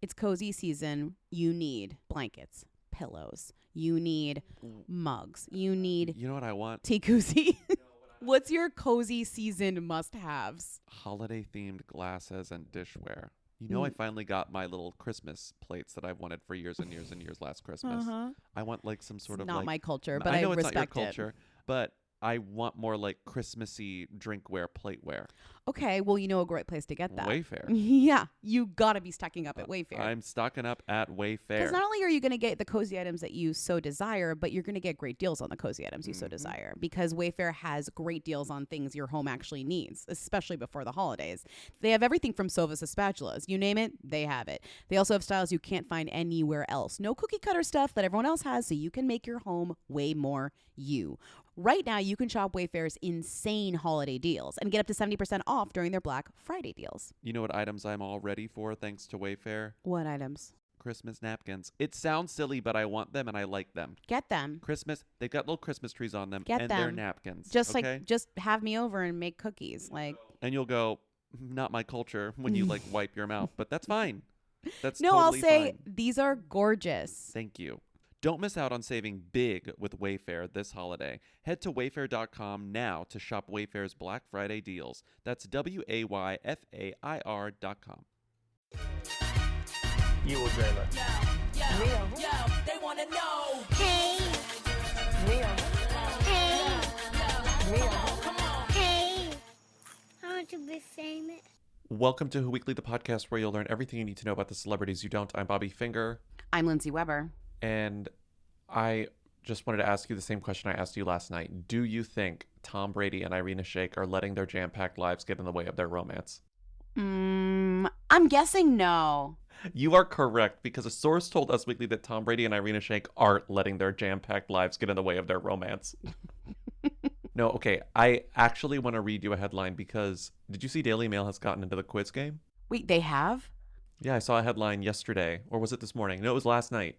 It's cozy season. You need blankets, pillows. You need mugs. You need You know what I want? tea koozie. What's your cozy season must-haves? Holiday-themed glasses and dishware. You know, I finally got my little Christmas plates that I've wanted for years and years and years last Christmas. I want like some sort It's of not like... my culture, but I know I it's not respect your culture, it. but I want more like Christmassy drinkware, plateware. Okay, well, you know a great place to get that. Wayfair. Yeah, you got to be stocking up at Wayfair. I'm stocking up at Wayfair. Because not only are you going to get the cozy items that you so desire, but you're going to get great deals on the cozy items you so desire. Because Wayfair has great deals on things your home actually needs, especially before the holidays. They have everything from sofas to spatulas. You name it, they have it. They also have styles you can't find anywhere else. No cookie cutter stuff that everyone else has, so you can make your home way more you. Right now, you can shop Wayfair's insane holiday deals and get up to 70% off during their Black Friday deals. You know what items I'm all ready for thanks to Wayfair? What items? Christmas napkins. It sounds silly, but I want them and I like them. Get them. Christmas, they've got little Christmas trees on them. Get and them. they're napkins. Just okay? just have me over and make cookies. Like, And you'll go, not my culture, when you like wipe your mouth, but that's fine. That's no, totally I'll say fine. these are gorgeous. Thank you. Don't miss out on saving big with Wayfair this holiday. Head to wayfair.com now to shop Wayfair's Black Friday deals. That's WAYFAIR.com. You will dream it. Yo, they wanna know. Hey, Mia. hey, Mia. Come on. hey. I want to be famous. Welcome to Who Weekly, the podcast where you'll learn everything you need to know about the celebrities you don't. I'm Bobby Finger. I'm Lindsay Weber. And I just wanted to ask you the same question I asked you last night. Do you think Tom Brady and Irina Shayk are letting their jam-packed lives get in the way of their romance? I'm guessing no. You are correct, because a source told Us Weekly that Tom Brady and Irina Shayk aren't letting their jam-packed lives get in the way of their romance. No, okay. I actually want to read you a headline because did you see Daily Mail has gotten into the quiz game? Wait, they have? Yeah, I saw a headline yesterday, or was it this morning? No, it was last night.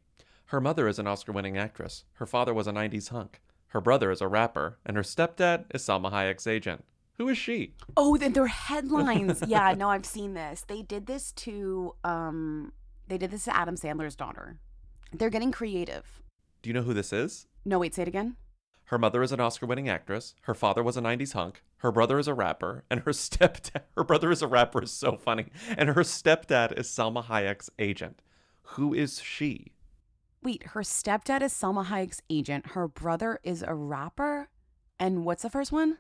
Her mother is an Oscar-winning actress. Her father was a 90s hunk. Her brother is a rapper. And her stepdad is Salma Hayek's agent. Who is she? Oh, then they're headlines. Yeah, no, I've seen this. They did this to Adam Sandler's daughter. They're getting creative. Do you know who this is? No, wait, say it again. Her mother is an Oscar-winning actress. Her father was a 90s hunk. Her brother is a rapper. And her brother is a rapper is so funny. And her stepdad is Salma Hayek's agent. Who is she? Wait, her stepdad is Salma Hayek's agent. Her brother is a rapper. And what's the first one?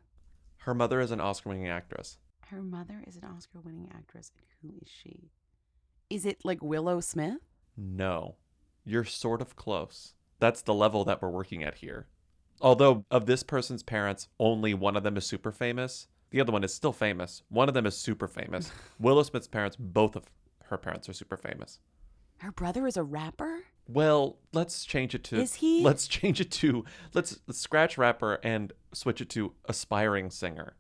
Her mother is an Oscar-winning actress. Her mother is an Oscar-winning actress. And who is she? Is it like Willow Smith? No. You're sort of close. That's the level that we're working at here. Although of this person's parents, only one of them is super famous. The other one is still famous. One of them is super famous. Willow Smith's parents, both of her parents are super famous. Her brother is a rapper? Well, let's change it to... Is he? Let's change it to... Let's scratch rapper and switch it to aspiring singer.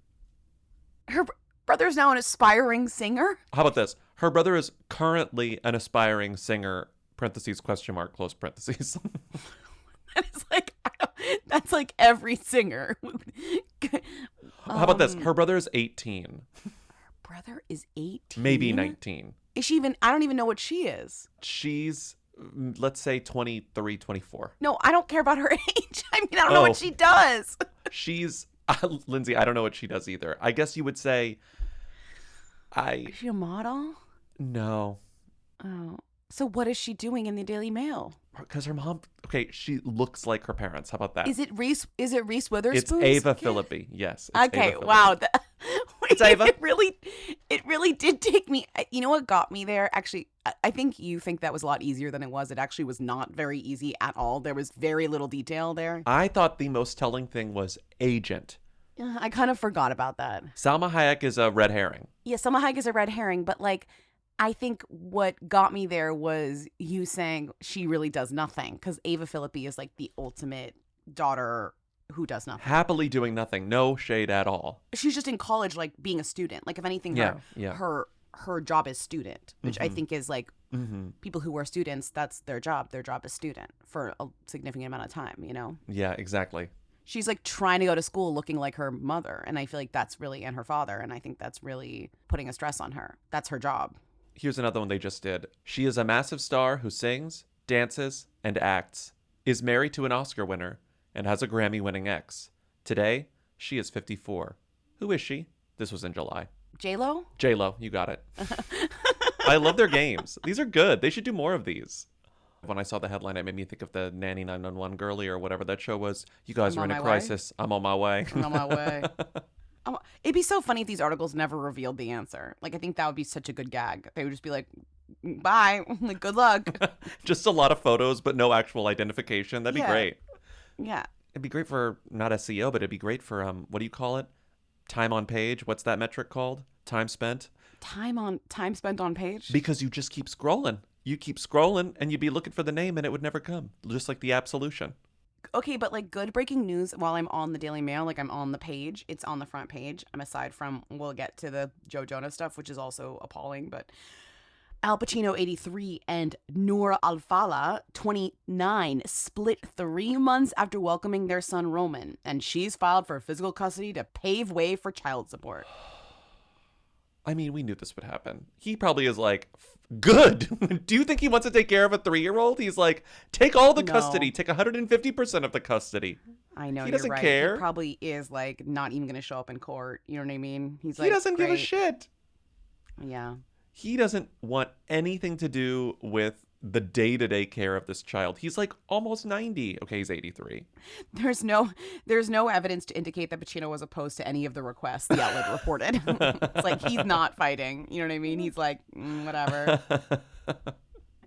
Her brother's now an aspiring singer? How about this? Her brother is currently an aspiring singer, parentheses, question mark, close parentheses. That's like every singer. How about this? Her brother is 18. Her brother is 18? Maybe 19. Is she even... I don't even know what she is. She's, let's say, 23, 24. No, I don't care about her age. I mean, I don't know what she does. She's... Lindsay, I don't know what she does either. I guess you would say... Is she a model? No. Oh. So what is she doing in the Daily Mail? Because her mom... Okay, she looks like her parents. How about that? Is it Reese Witherspoon? It's Ava Philippi. Yes. It's Okay, Ava Philippi. wow. It's Ava. It really did take me... You know what got me there? Actually, I think you think that was a lot easier than it was. It actually was not very easy at all. There was very little detail there. I thought the most telling thing was agent. I kind of forgot about that. Salma Hayek is a red herring. Yeah, Salma Hayek is a red herring, but like... I think what got me there was you saying she really does nothing, because Ava Philippi is like the ultimate daughter who does nothing. Happily doing nothing. No shade at all. She's just in college, like being a student. Like if anything, her job is student, which I think is like people who are students, that's their job. Their job is student for a significant amount of time, you know? Yeah, exactly. She's like trying to go to school looking like her mother. And I feel like that's really, and her father. And I think that's really putting a stress on her. That's her job. Here's another one they just did. She is a massive star who sings, dances, and acts, is married to an Oscar winner, and has a Grammy-winning ex. Today, she is 54. Who is she? This was in July. J-Lo? J-Lo, you got it. I love their games. These are good. They should do more of these. When I saw the headline, it made me think of the Nanny 911 girlie or whatever that show was. You guys are in a crisis. I'm on my way. I'm on my way. It'd be so funny if these articles never revealed the answer. Like, I think that would be such a good gag. They would just be like, bye. Like, good luck. Just a lot of photos, but no actual identification. That'd be great. Yeah. It'd be great for, not SEO, but it'd be great for, what do you call it? Time on page. What's that metric called? Time spent? Time spent on page? Because you just keep scrolling. You keep scrolling and you'd be looking for the name and it would never come. Just like the Absolution. Okay, but like good breaking news while I'm on the Daily Mail, like I'm on the page, it's on the front page. I'm aside from, we'll get to the Joe Jonas stuff, which is also appalling, but Al Pacino, 83, and Noor Al-Fala, 29, split 3 months after welcoming their son Roman, and she's filed for physical custody to pave way for child support. I mean, we knew this would happen. He probably is like, good. Do you think he wants to take care of a 3-year-old? He's like, take all the custody. Take 150% of the custody. I know, he you're doesn't right. care. He probably is like not even going to show up in court. You know what I mean? He's He like, doesn't give a shit. Yeah. He doesn't want anything to do with the day-to-day care of this child. He's like almost 90. Okay, he's 83. There's no evidence to indicate that Pacino was opposed to any of the requests the outlet reported. It's like he's not fighting. You know what I mean? He's like, whatever.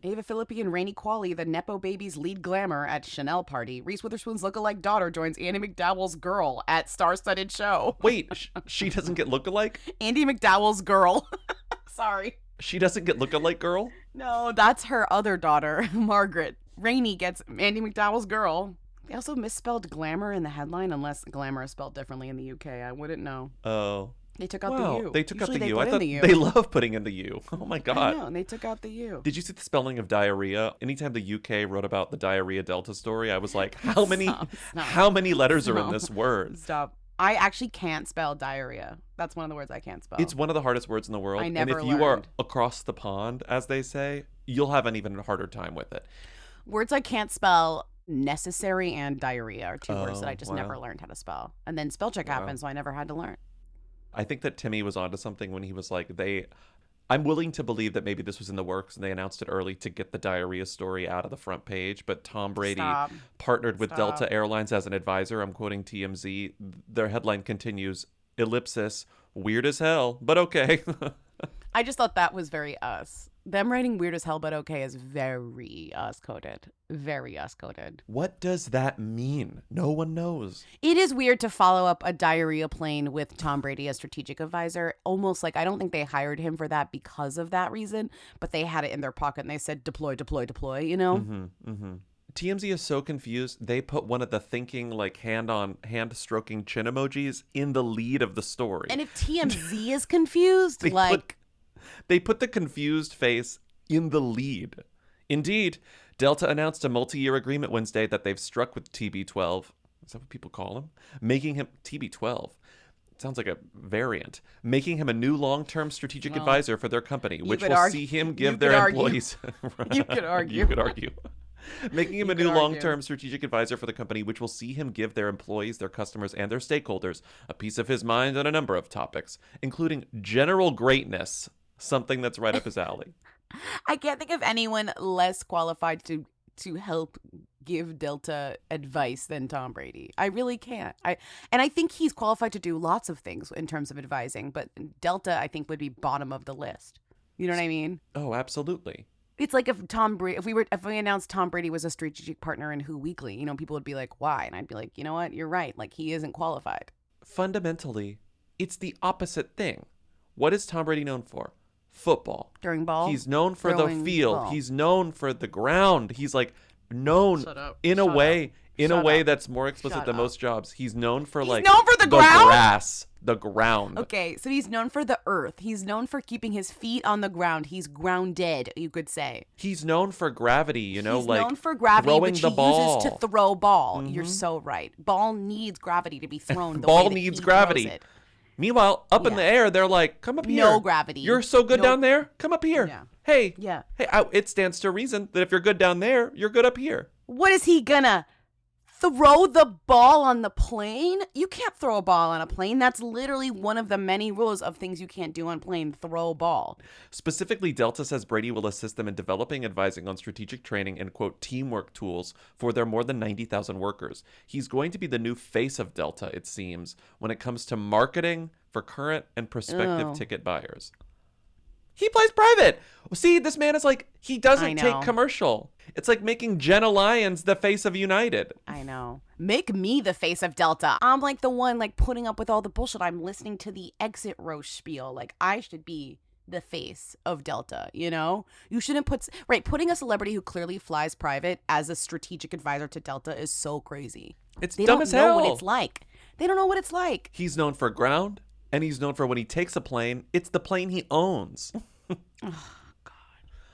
Ava Philippi and Rainey Qualley, the Nepo baby's lead glamour at Chanel party. Reese Witherspoon's lookalike daughter joins Andy McDowell's girl at star-studded show. Wait, she doesn't get lookalike? Andy McDowell's girl. Sorry. She doesn't get lookalike girl? No, that's her other daughter, Margaret. Rainey gets Andy McDowell's girl. They also misspelled glamour in the headline, unless glamour is spelled differently in the UK. I wouldn't know. Oh. They took out Wow, the U. they took Usually out the U. put I in thought the U. they love putting in the U. Oh my God. I know, and they took out the U. Did you see the spelling of diarrhea? Anytime the UK wrote about the diarrhea Delta story, I was like, how many letters are in this word? Stop. I actually can't spell diarrhea. That's one of the words I can't spell. It's one of the hardest words in the world. I never And if you are learned. across the pond, as they say, you'll have an even harder time with it. Words I can't spell, necessary and diarrhea are two words that Oh, I just wow. never learned how to spell. And then spell check happened, so I never had to learn. I think that Timmy was onto something when he was like, I'm willing to believe that maybe this was in the works and they announced it early to get the diarrhea story out of the front page. But Tom Brady Stop. partnered with Stop. Delta Airlines as an advisor. I'm quoting TMZ. Their headline continues, ellipsis, weird as hell, but okay. I just thought that was very us. Them writing weird as hell but okay is very us coded. Very us coded. What does that mean? No one knows. It is weird to follow up a diarrhea plane with Tom Brady as strategic advisor. Almost like I don't think they hired him for that because of that reason, but they had it in their pocket and they said deploy, deploy, deploy, you know? TMZ is so confused. They put one of the thinking, like hand stroking chin emojis in the lead of the story. And if TMZ is confused, They put the confused face in the lead. Indeed, Delta announced a multi-year agreement Wednesday that they've struck with TB12. Is that what people call him? Making him TB12. Sounds like a variant. Making him a new long-term strategic advisor for their company, which will see him give their employees... You could argue. You could argue. Making him a new could argue. long-term strategic advisor for the company, which will see him give their employees, their customers, and their stakeholders a piece of his mind on a number of topics, including general greatness, something that's right up his alley. I can't think of anyone less qualified to help give Delta advice than Tom Brady. I really can't. I think he's qualified to do lots of things in terms of advising, but Delta I think would be bottom of the list. You know what I mean? Oh, absolutely. It's like if we announced Tom Brady was a strategic partner in Who Weekly, you know, people would be like, why? And I'd be like, you know what? You're right. Like, he isn't qualified. Fundamentally, it's the opposite thing. What is Tom Brady known for? Football. Throwing ball? He's known for the Throwing field. ball. He's known for the ground. He's like known Shut up. in a Shut way up. in a Shut way up. that's more explicit Shut than up. most jobs. He's known for He's like known for the ground? grass, the ground. Okay, so he's known for the earth. He's known for keeping his feet on the ground. He's grounded, you could say. He's known for gravity, you know, He's like known for gravity, throwing which the he ball. uses to throw ball. You're so right. Ball needs gravity to be thrown. The Ball way that needs he gravity. throws it. Meanwhile, up in Yeah. the air, they're like, come up here. No gravity. You're so good No- down there. Come up here. Yeah. Hey. Yeah. Hey, it stands to reason that if you're good down there, you're good up here. What is he gonna throw the ball on the plane? You can't throw a ball on a plane. That's literally one of the many rules of things you can't do on plane. Throw a ball. Specifically, Delta says Brady will assist them in developing, advising on strategic training and, quote, teamwork tools for their more than 90,000 workers. He's going to be the new face of Delta, it seems, when it comes to marketing for current and prospective Oh. ticket buyers. He plays private. See, this man is like, he I doesn't know. take commercial. It's like making Jenna Lyons the face of United. I know. Make me the face of Delta. I'm like the one like putting up with all the bullshit. I'm listening to the exit row spiel. Like I should be the face of Delta, you know? You shouldn't putting a celebrity who clearly flies private as a strategic advisor to Delta is so crazy. It's They dumb don't as know hell. what it's like. They don't know what it's like. He's known for ground, and he's known for when he takes a plane, it's the plane he owns.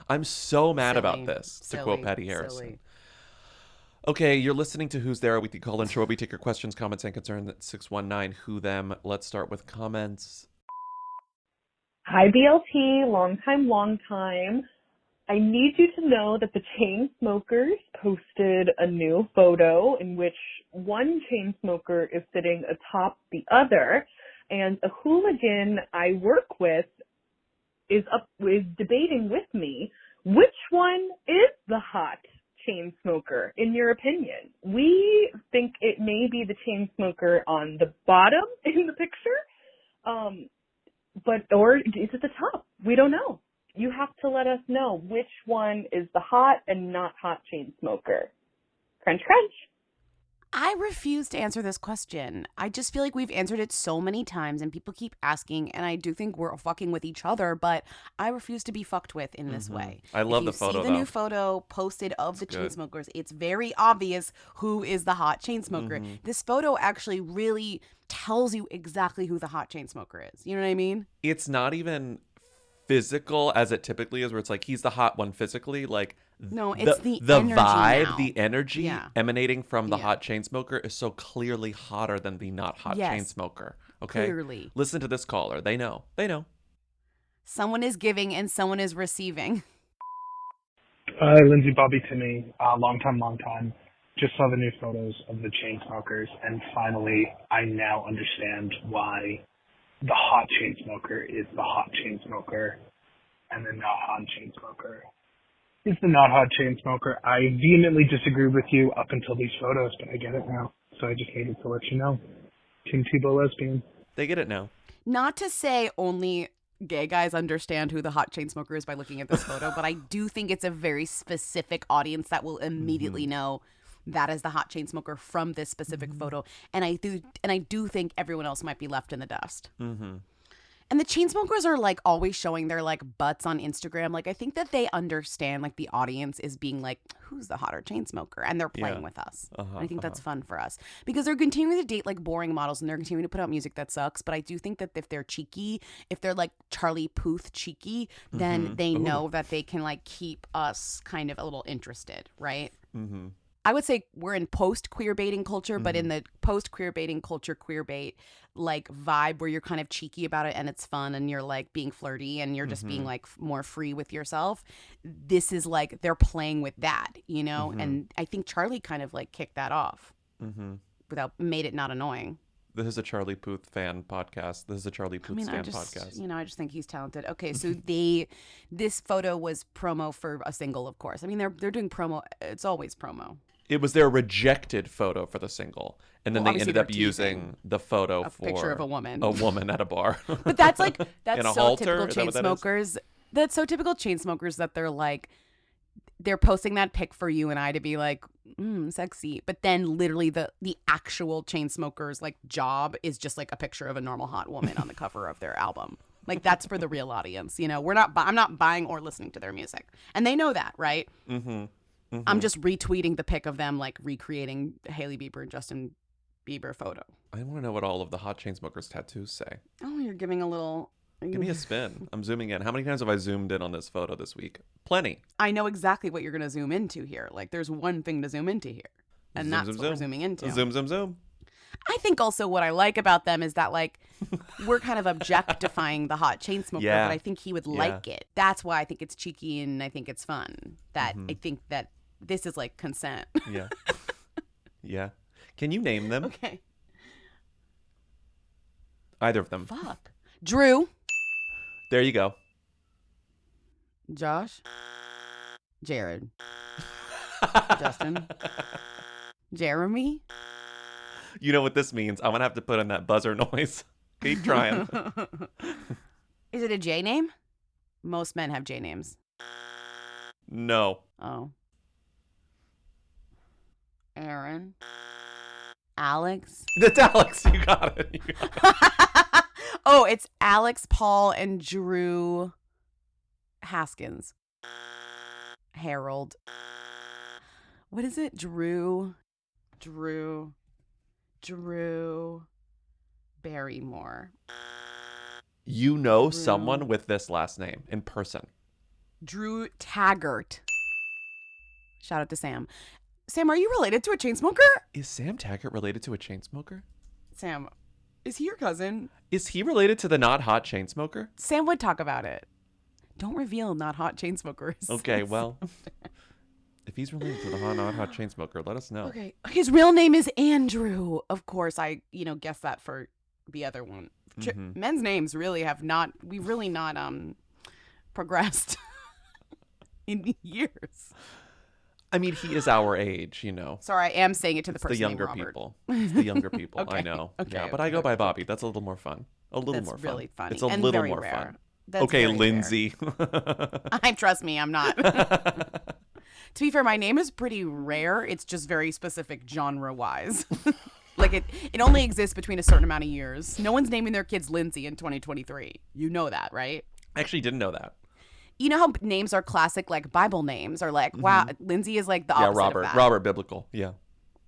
I'm so mad about Silly. this, to quote Silly. Patty Harrison. Silly. Okay, you're listening to Who's There, a weekly call-in show where we take your questions, comments, and concerns at 619 Who Them. Let's start with comments. Hi, BLT, long time. I need you to know that the Chainsmokers posted a new photo in which one Chainsmoker is sitting atop the other, and a hooligan I work with is debating with me which one is the hot Chainsmoker, in your opinion. We think it may be the Chainsmoker on the bottom in the picture, or is it the top? We don't know. You have to let us know which one is the hot and not hot Chainsmoker. Crunch, crunch. I refuse to answer this question. I just feel like we've answered it so many times and people keep asking, and I do think we're fucking with each other, but I refuse to be fucked with in this way. I love the If photo, you see the though. new photo posted of the good. Chainsmokers, it's very obvious who is the hot Chainsmoker. This photo actually really tells you exactly who the hot Chainsmoker is. You know what I mean? It's not even physical as it typically is, where it's like he's the hot one physically. Like, No, it's the energy vibe, now. the energy Yeah. emanating from the Yeah. hot chain smoker is so clearly hotter than the not hot Yes. chain smoker. Okay, Clearly. listen to this caller. They know. They know. Someone is giving and someone is receiving. Lindsay, Bobby, Timmy, long time. Just saw the new photos of the Chainsmokers, and finally, I now understand why the hot Chainsmoker is the hot Chainsmoker, and the not hot Chainsmoker is the not hot Chainsmoker. I vehemently disagree with you up until these photos, but I get it now, so I just needed to let you know. Tim Tebow lesbian. They get it now. Not to say only gay guys understand who the hot chain smoker is by looking at this photo, but I do think it's a very specific audience that will immediately know that is the hot chain smoker from this specific photo. And I do think everyone else might be left in the dust. Mm-hmm. And the Chainsmokers are like always showing their like butts on Instagram. Like I think that they understand like the audience is being like, who's the hotter Chainsmoker? And they're playing Yeah. with us. Uh-huh, And I think that's fun for us because they're continuing to date like boring models and they're continuing to put out music that sucks. But I do think that if they're cheeky, if they're like Charlie Puth cheeky, then they know that they can like keep us kind of a little interested, right? Mm-hmm. I would say we're in post queer baiting culture, but in the post queer baiting culture, queer bait like vibe where you're kind of cheeky about it and it's fun and you're like being flirty and you're just being like more free with yourself. This is like they're playing with that, you know? And I think Charlie kind of like kicked that off made it not annoying. This is a Charlie Puth fan podcast. This is a Charlie Puth stan podcast. I just think he's talented. Okay, so this photo was promo for a single, of course. I mean, they're doing promo. It's always promo. It was their rejected photo for the single, and then Well, they obviously ended up they're using teasing the photo a for picture of a woman. a woman at a bar. But that's like In that's a so halter? typical Is that what that is? Chainsmokers. That's so typical Chainsmokers that they're posting that pic for you and I to be like, sexy. But then literally the actual Chainsmokers like job is just like a picture of a normal hot woman on the cover of their album. Like that's for the real audience, you know. I'm not buying or listening to their music, and they know that, right? I'm just retweeting the pic of them like recreating Hailey Bieber and Justin Bieber photo. I want to know what all of the hot Chainsmokers tattoos say. Oh, you're giving a little. Give me a spin. I'm zooming in. How many times have I zoomed in on this photo this week? Plenty. I know exactly what you're going to zoom into here. Like, there's one thing to zoom into here. And Zoom, that's zoom, what we're zoom. zooming into. Zoom, zoom, zoom. I think also what I like about them is that like we're kind of objectifying the hot chain smoker, Yeah. but I think he would like it. That's why I think it's cheeky and I think it's fun. That I think that this is like consent. Yeah. Yeah. Can you name them? Okay. Either of them. Fuck. Drew. There you go. Josh. Jared. Justin. Jeremy. You know what this means. I'm going to have to put in that buzzer noise. Keep trying. Is it a J name? Most men have J names. No. Oh. Aaron. Alex. That's Alex. You got it. You got it. Oh, it's Alex, Paul, and Drew Haskins. Harold. What is it? Drew Barrymore. You know someone with this last name in person. Drew Taggart. Shout out to Sam. Sam, are you related to a chain smoker? Is Sam Taggart related to a chain smoker? Sam, is he your cousin? Is he related to the not hot chain smoker? Sam would talk about it. Don't reveal not hot chain smokers. Okay, well, if he's related to the not hot chain smoker, let us know. Okay. His real name is Andrew. Of course, I, guessed that for the other one. Men's names really have not, we've really not progressed in years. I mean, he is our age, Sorry, I am saying it to the It's person the younger named Robert. people. It's the younger people. Okay, I know. okay, Yeah, but I go by Bobby. That's a little more fun. That's really funny. It's a and little very more rare. fun. That's Okay, very Lindsay. rare. Trust me, I'm not. To be fair, my name is pretty rare. It's just very specific genre-wise. Like it only exists between a certain amount of years. No one's naming their kids Lindsay in 2023. You know that, right? I actually didn't know that. You know how names are classic, like Bible names, or like, wow, Lindsay is like the opposite Robert. of that. Robert biblical. Yeah.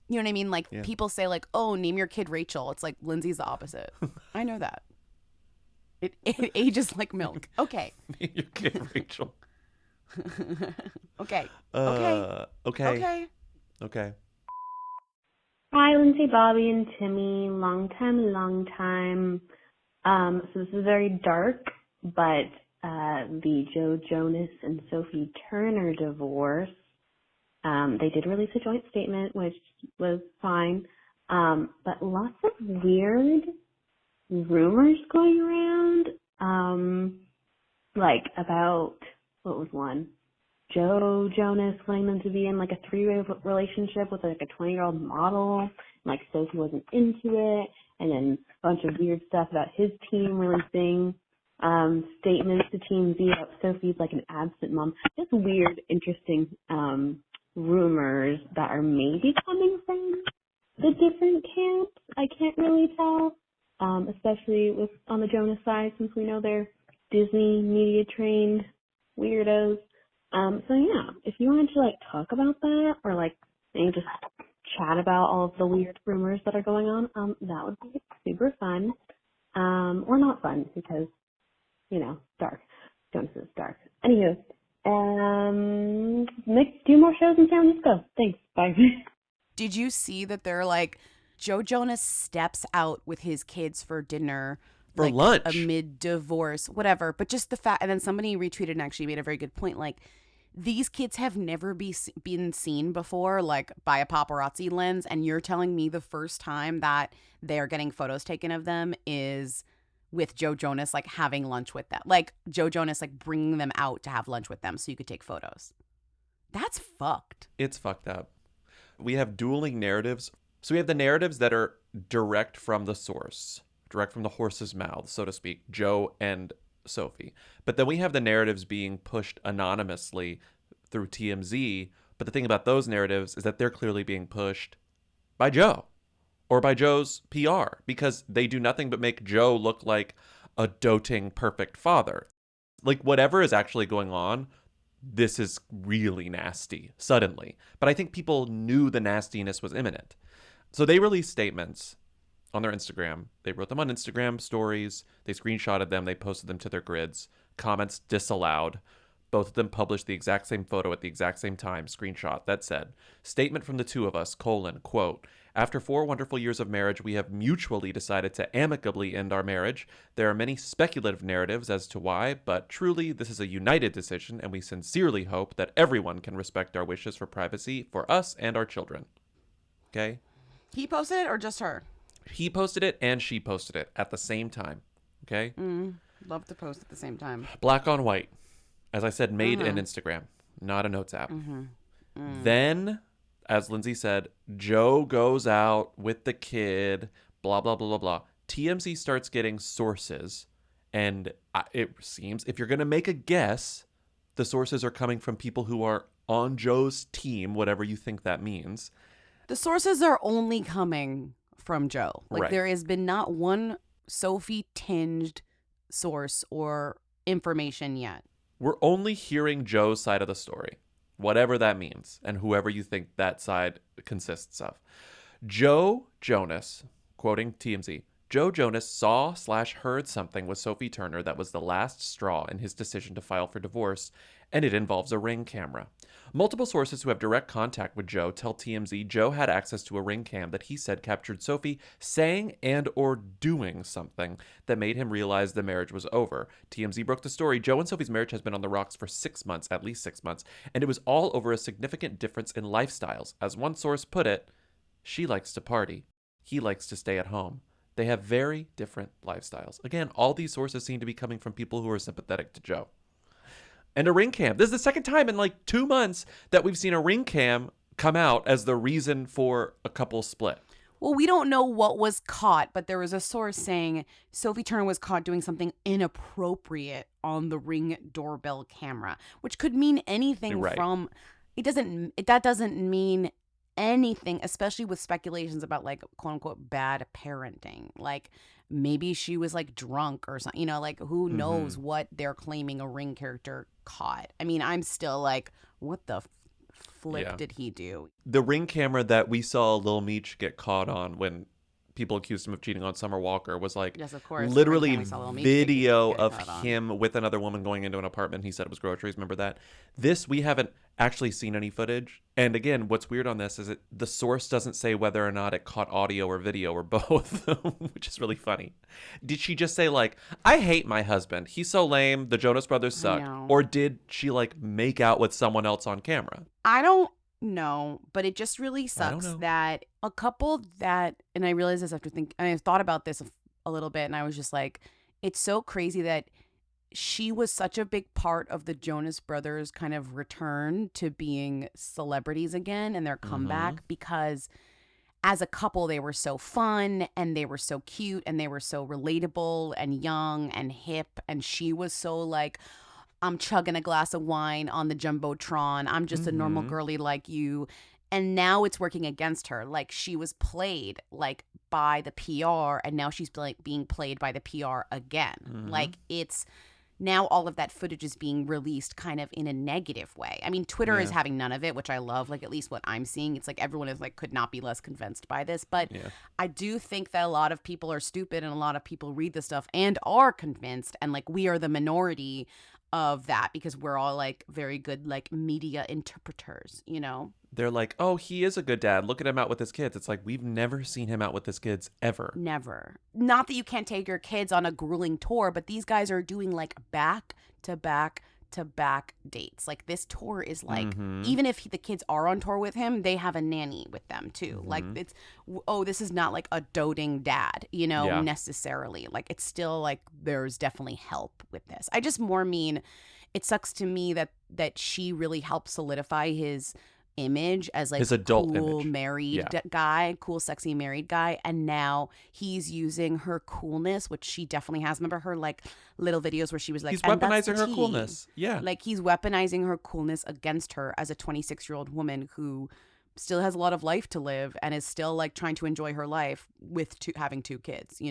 You know what I mean? Like people say, like, oh, name your kid Rachel. It's like Lindsay's the opposite. I know that. It ages like milk. Okay. Name your kid Rachel. Okay. Okay. Hi, Lindsay, Bobby, and Timmy. Long time. So this is very dark, but the Jonas and Sophie Turner divorce, they did release a joint statement, which was fine, but lots of weird rumors going around, like about, what was one? Joe Jonas wanting them to be in like a three-way relationship with like a 20-year-old model, and like Sophie wasn't into it, and then a bunch of weird stuff about his team releasing statements to TMZ about Sophie's like an absent mom. Just weird, interesting rumors that are maybe coming from the different camps. I can't really tell, especially with on the Jonas side, since we know they're Disney media trained weirdos. So yeah, if you wanted to like talk about that or like maybe just chat about all of the weird rumors that are going on, that would be super fun. Or not fun because, dark. Jonas is dark. Anywho, do more shows in San Francisco. Thanks. Bye. Did you see that they're like, Joe Jonas steps out with his kids for dinner For like, lunch. amid divorce, whatever. But just the fact, and then somebody retweeted and actually made a very good point. Like, these kids have never been seen before, like by a paparazzi lens. And you're telling me the first time that they're getting photos taken of them is with Joe Jonas, like having lunch with them. Like Joe Jonas, like bringing them out to have lunch with them so you could take photos. That's fucked. It's fucked up. We have dueling narratives. So we have the narratives that are direct from the source, direct from the horse's mouth, so to speak, Joe and Sophie. But then we have the narratives being pushed anonymously through TMZ. But the thing about those narratives is that they're clearly being pushed by Joe or by Joe's PR because they do nothing but make Joe look like a doting, perfect father. Like whatever is actually going on, this is really nasty suddenly. But I think people knew the nastiness was imminent. So they released statements on their Instagram. They wrote them on Instagram stories. They screenshotted them. They posted them to their grids. Comments disallowed. Both of them published the exact same photo at the exact same time, screenshot, that said, statement from the two of us, quote, after 4 wonderful years of marriage, we have mutually decided to amicably end our marriage. There are many speculative narratives as to why, but truly this is a united decision, and we sincerely hope that everyone can respect our wishes for privacy for us and our children. Okay? He posted it or just her? He posted it and she posted it at the same time. Okay? Love to post at the same time. Black on white. As I said, made in Instagram, not a notes app. Then, as Lindsay said, Joe goes out with the kid, blah, blah, blah, blah, blah. TMZ starts getting sources, and it seems, if you're going to make a guess, the sources are coming from people who are on Joe's team, whatever you think that means. The sources are only coming from Joe. Like, Right. there has been not one Sophie-tinged source or information yet. We're only hearing Joe's side of the story, whatever that means, and whoever you think that side consists of. Joe Jonas, quoting TMZ, Joe Jonas saw/heard something with Sophie Turner that was the last straw in his decision to file for divorce, and it involves a Ring camera. Multiple sources who have direct contact with Joe tell TMZ Joe had access to a Ring cam that he said captured Sophie saying and or doing something that made him realize the marriage was over. TMZ broke the story. Joe and Sophie's marriage has been on the rocks for 6 months, at least 6 months, and it was all over a significant difference in lifestyles. As one source put it, she likes to party. He likes to stay at home. They have very different lifestyles. Again, all these sources seem to be coming from people who are sympathetic to Joe. And a Ring cam. This is the second time in like 2 months that we've seen a Ring cam come out as the reason for a couple split. Well, we don't know what was caught, but there was a source saying Sophie Turner was caught doing something inappropriate on the Ring doorbell camera, which could mean anything Right. from that doesn't mean anything, especially with speculations about like quote unquote bad parenting. Like maybe she was like drunk or something, like who knows what they're claiming a Ring character caught. I mean, I'm still like, what the flip did he do? The Ring camera that we saw Lil Meech get caught on when people accused him of cheating on Summer Walker was like, Yes, of course, the literally Ring cam we saw Lil Meech video get of caught on. him with another woman going into an apartment. He said it was groceries. Remember that? This, we haven't actually seen any footage. And again, what's weird on this is that the source doesn't say whether or not it caught audio or video or both, which is really funny. Did she just say like, I hate my husband, he's so lame, the Jonas Brothers suck? know. Or did she like make out with someone else on camera? I don't know, but it just really don't sucks know. that a couple that, and I realized this after and I thought about this a little bit, and I was just like, it's so crazy that she was such a big part of the Jonas Brothers kind of return to being celebrities again and their comeback, because as a couple, they were so fun and they were so cute and they were so relatable and young and hip. And she was so like, I'm chugging a glass of wine on the Jumbotron. I'm just a normal girly like you. And now it's working against her. Like she was played like by the PR, and now she's like being played by the PR again. Like it's now all of that footage is being released kind of in a negative way. I mean, Twitter is having none of it, which I love. Like at least what I'm seeing, it's like everyone is like could not be less convinced by this. But I do think that a lot of people are stupid and a lot of people read this stuff and are convinced. And like we are the minority of that because we're all like very good like media interpreters, They're like, oh, he is a good dad. Look at him out with his kids. It's like, we've never seen him out with his kids ever. Never. Not that you can't take your kids on a grueling tour, but these guys are doing like back to back to back dates. Like this tour is like, even if the kids are on tour with him, they have a nanny with them too. Like it's, this is not like a doting dad, necessarily. Like it's still like there's definitely help with this. I just more mean it sucks to me that she really helped solidify his image as like his adult cool image. married guy, cool sexy married guy, and now he's using her coolness, which she definitely has. Remember her like little videos where she was like, He's "And that's weaponizing the her tea." coolness. Yeah. Like he's weaponizing her coolness against her as a 26-year-old woman who still has a lot of life to live and is still like trying to enjoy her life with having 2 kids,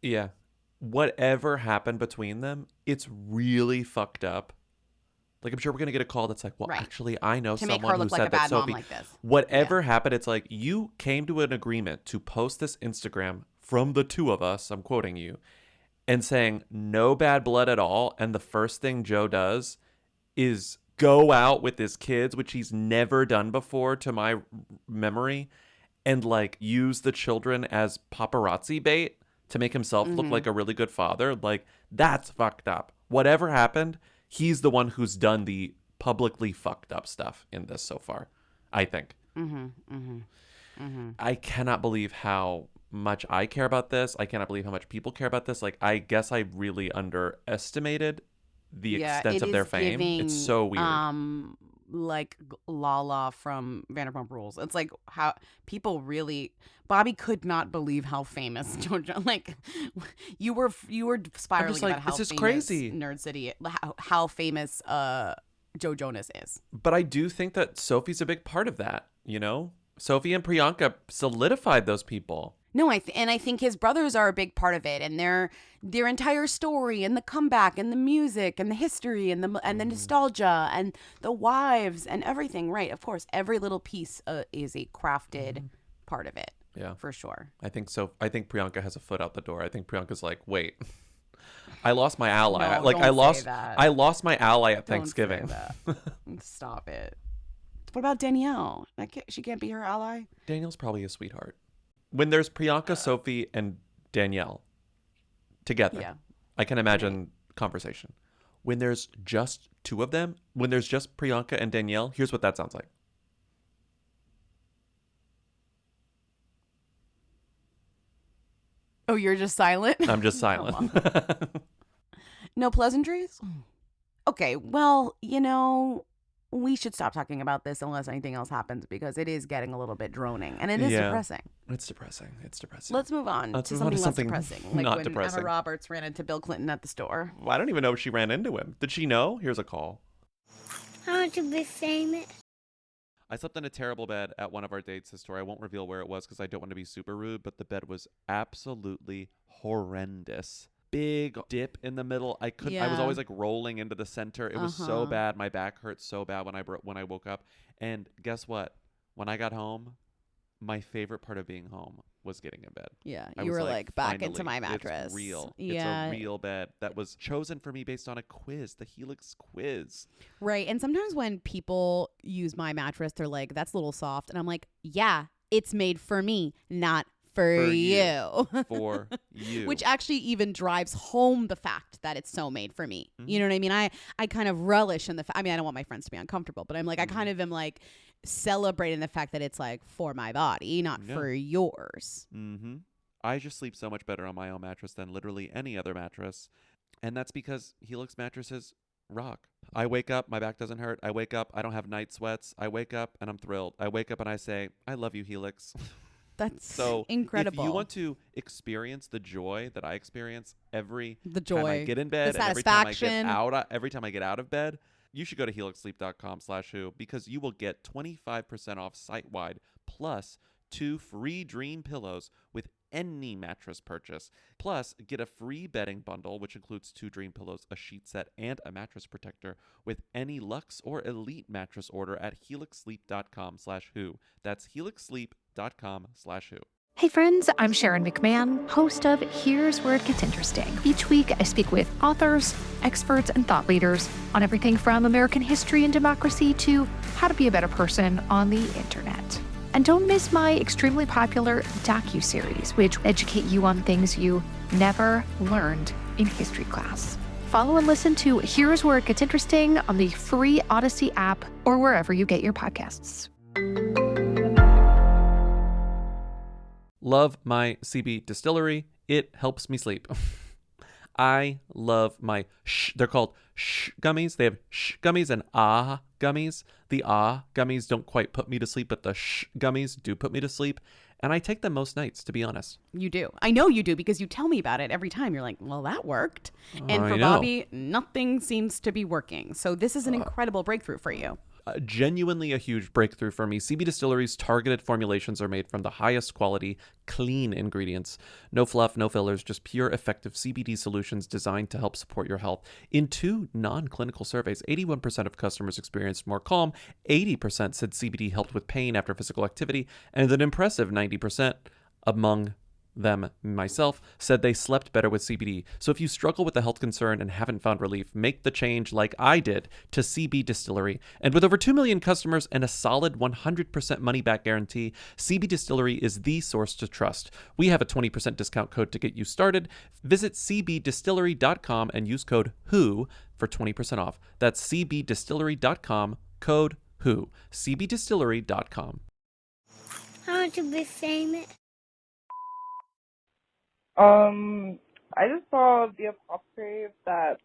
Yeah. Whatever happened between them, it's really fucked up. Like, I'm sure we're going to get a call that's like, well, Right. actually, I know To make someone her who look like said a that bad mom Sophie. like this. Whatever happened, it's like, you came to an agreement to post this Instagram from the two of us, I'm quoting you, and saying no bad blood at all. And the first thing Joe does is go out with his kids, which he's never done before to my memory, and like use the children as paparazzi bait to make himself look like a really good father. Like, that's fucked up. Whatever happened, he's the one who's done the publicly fucked up stuff in this so far, I think. I cannot believe how much I care about this. I cannot believe how much people care about this. Like, I guess I really underestimated the extent of their fame. It's so weird. Like Lala from Vanderpump Rules. It's like how people really. Bobby could not believe how famous Jojo. Like, you were spiraling like, about how this is famous crazy. Nerd City, how famous Joe Jonas is. But I do think that Sophie's a big part of that. You know, Sophie and Priyanka solidified those people. No, I think his brothers are a big part of it, and their entire story, and the comeback, and the music, and the history, and the nostalgia, and the wives, and everything. Right, of course, every little piece is a crafted part of it. Yeah, for sure. I think so. I think Priyanka has a foot out the door. I think Priyanka's like, wait, I lost my ally. I lost my ally at Thanksgiving. Don't say that. Stop it. What about Danielle? She can't be her ally. Danielle's probably a sweetheart. When there's Priyanka, Sophie, and Danielle together, I can imagine conversation. When there's just two of them, when there's just Priyanka and Danielle, here's what that sounds like. Oh, you're just silent? I'm just silent. No pleasantries? Okay, well, we should stop talking about this unless anything else happens, because it is getting a little bit droning, and it is depressing. It's depressing. Let's move on to something less depressing. Like not when depressing. Emma Roberts ran into Bill Clinton at the store. Well, I don't even know if she ran into him. Did she know? Here's a call. I want to be famous. I slept in a terrible bed at one of our dates this story. I won't reveal where it was because I don't want to be super rude, but the bed was absolutely horrendous. Big dip in the middle. I was always like rolling into the center. It was so bad. My back hurt so bad when I woke up. And guess what? When I got home, my favorite part of being home was getting in bed. Yeah, you were like back into my mattress. It's real. Yeah. It's a real bed that was chosen for me based on a quiz, the Helix quiz. Right. And sometimes when people use my mattress, they're like, that's a little soft. And I'm like, yeah, it's made for me, not for you. For you. Which actually even drives home the fact that it's so made for me. You know what I mean? I kind of relish in the fact. I mean, I don't want my friends to be uncomfortable, but I'm like, I kind of am like celebrating the fact that it's like for my body, not for yours. I just sleep so much better on my own mattress than literally any other mattress. And that's because Helix mattresses rock. I wake up, my back doesn't hurt. I wake up, I don't have night sweats. I wake up and I'm thrilled. I wake up and I say, I love you, Helix. That's so incredible. If you want to experience the joy that I experience every time I get in bed, the and satisfaction, every time I get out of bed, you should go to helixsleep.com/who, because you will get 25% off site-wide plus 2 free dream pillows with any mattress purchase. Plus, get a free bedding bundle, which includes 2 dream pillows, a sheet set, and a mattress protector with any Luxe or Elite mattress order at helixsleep.com/who. That's helixsleep.com/who. Hey friends, I'm Sharon McMahon, host of Here's Where It Gets Interesting. Each week, I speak with authors, experts, and thought leaders on everything from American history and democracy to how to be a better person on the internet. And don't miss my extremely popular docuseries, which educate you on things you never learned in history class. Follow and listen to Here's Where It Gets Interesting on the free Odyssey app or wherever you get your podcasts. Love my CB distillery. It helps me sleep. I love my they're called gummies. They have gummies and gummies. The gummies don't quite put me to sleep, but the gummies do put me to sleep. And I take them most nights, to be honest. You do. I know you do, because you tell me about it every time. You're like, well, that worked. And for Bobby, nothing seems to be working. So this is an incredible breakthrough for you. Genuinely a huge breakthrough for me. CB Distillery's targeted formulations are made from the highest quality, clean ingredients. No fluff, no fillers, just pure, effective CBD solutions designed to help support your health. In 2 non-clinical surveys, 81% of customers experienced more calm, 80% said CBD helped with pain after physical activity, and an impressive 90% among myself, said they slept better with CBD. So if you struggle with a health concern and haven't found relief, make the change like I did to CB Distillery. And with over 2 million customers and a solid 100% money-back guarantee, CB Distillery is the source to trust. We have a 20% discount code to get you started. Visit cbdistillery.com and use code WHO for 20% off. That's cbdistillery.com, code WHO. cbdistillery.com. I want to be famous. I just saw via PopCrave that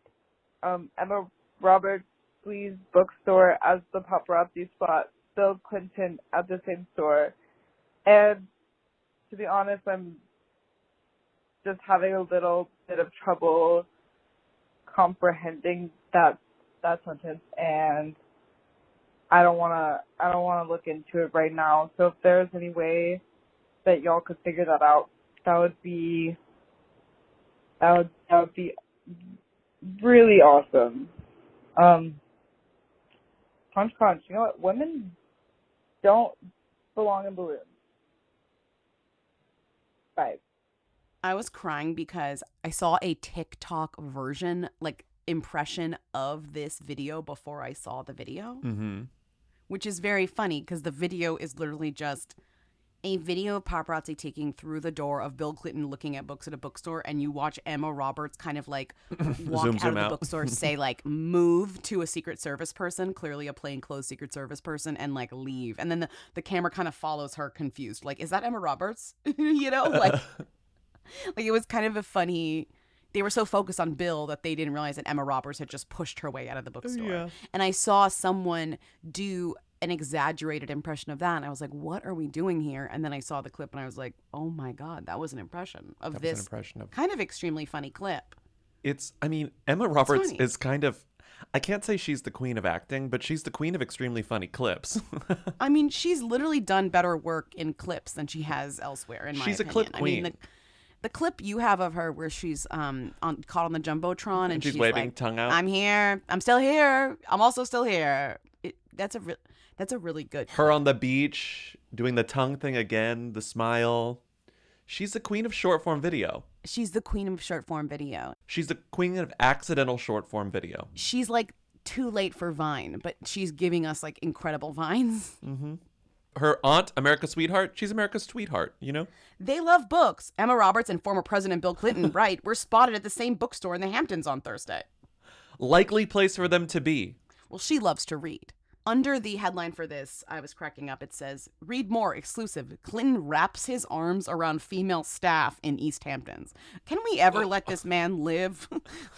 Emma Roberts Lee's bookstore as the paparazzi spot Bill Clinton at the same store. And to be honest, I'm just having a little bit of trouble comprehending that sentence, and I don't wanna look into it right now. So if there's any way that y'all could figure that out, that would be really awesome. Crunch. You know what? Women don't belong in balloons. Bye. I was crying because I saw a TikTok version, like impression of this video before I saw the video, which is very funny because the video is literally just a video of paparazzi taking through the door of Bill Clinton looking at books at a bookstore, and you watch Emma Roberts kind of like walk out of the bookstore, say like move to a Secret Service person, clearly a plainclothes Secret Service person, and like leave. And then the camera kind of follows her confused. Like, is that Emma Roberts? You know, like it was kind of a funny. They were so focused on Bill that they didn't realize that Emma Roberts had just pushed her way out of the bookstore. Yeah. And I saw someone do an exaggerated impression of that, and I was like, what are we doing here? And then I saw the clip and I was like, oh my god, that was an impression of this kind of extremely funny clip. Emma Roberts is kind of, I can't say she's the queen of acting, but she's the queen of extremely funny clips. I mean, she's literally done better work in clips than she has elsewhere, in my opinion. She's a clip queen. The clip you have of her where she's caught on the Jumbotron and she's waving like, tongue out. I'm here. I'm still here. I'm also still here. That's a really good Her on the beach doing the tongue thing again, the smile. She's the queen of short form video. She's the queen of short form video. She's the queen of accidental short form video. She's like too late for Vine, but she's giving us like incredible Vines. Mm-hmm. Her aunt, America's sweetheart, she's America's sweetheart, you know? They love books. Emma Roberts and former President Bill Clinton, right, were spotted at the same bookstore in the Hamptons on Thursday. Likely place for them to be. Well, she loves to read. Under the headline for this, I was cracking up. It says, read more, exclusive. Clinton wraps his arms around female staff in East Hamptons. Can we ever let this man live?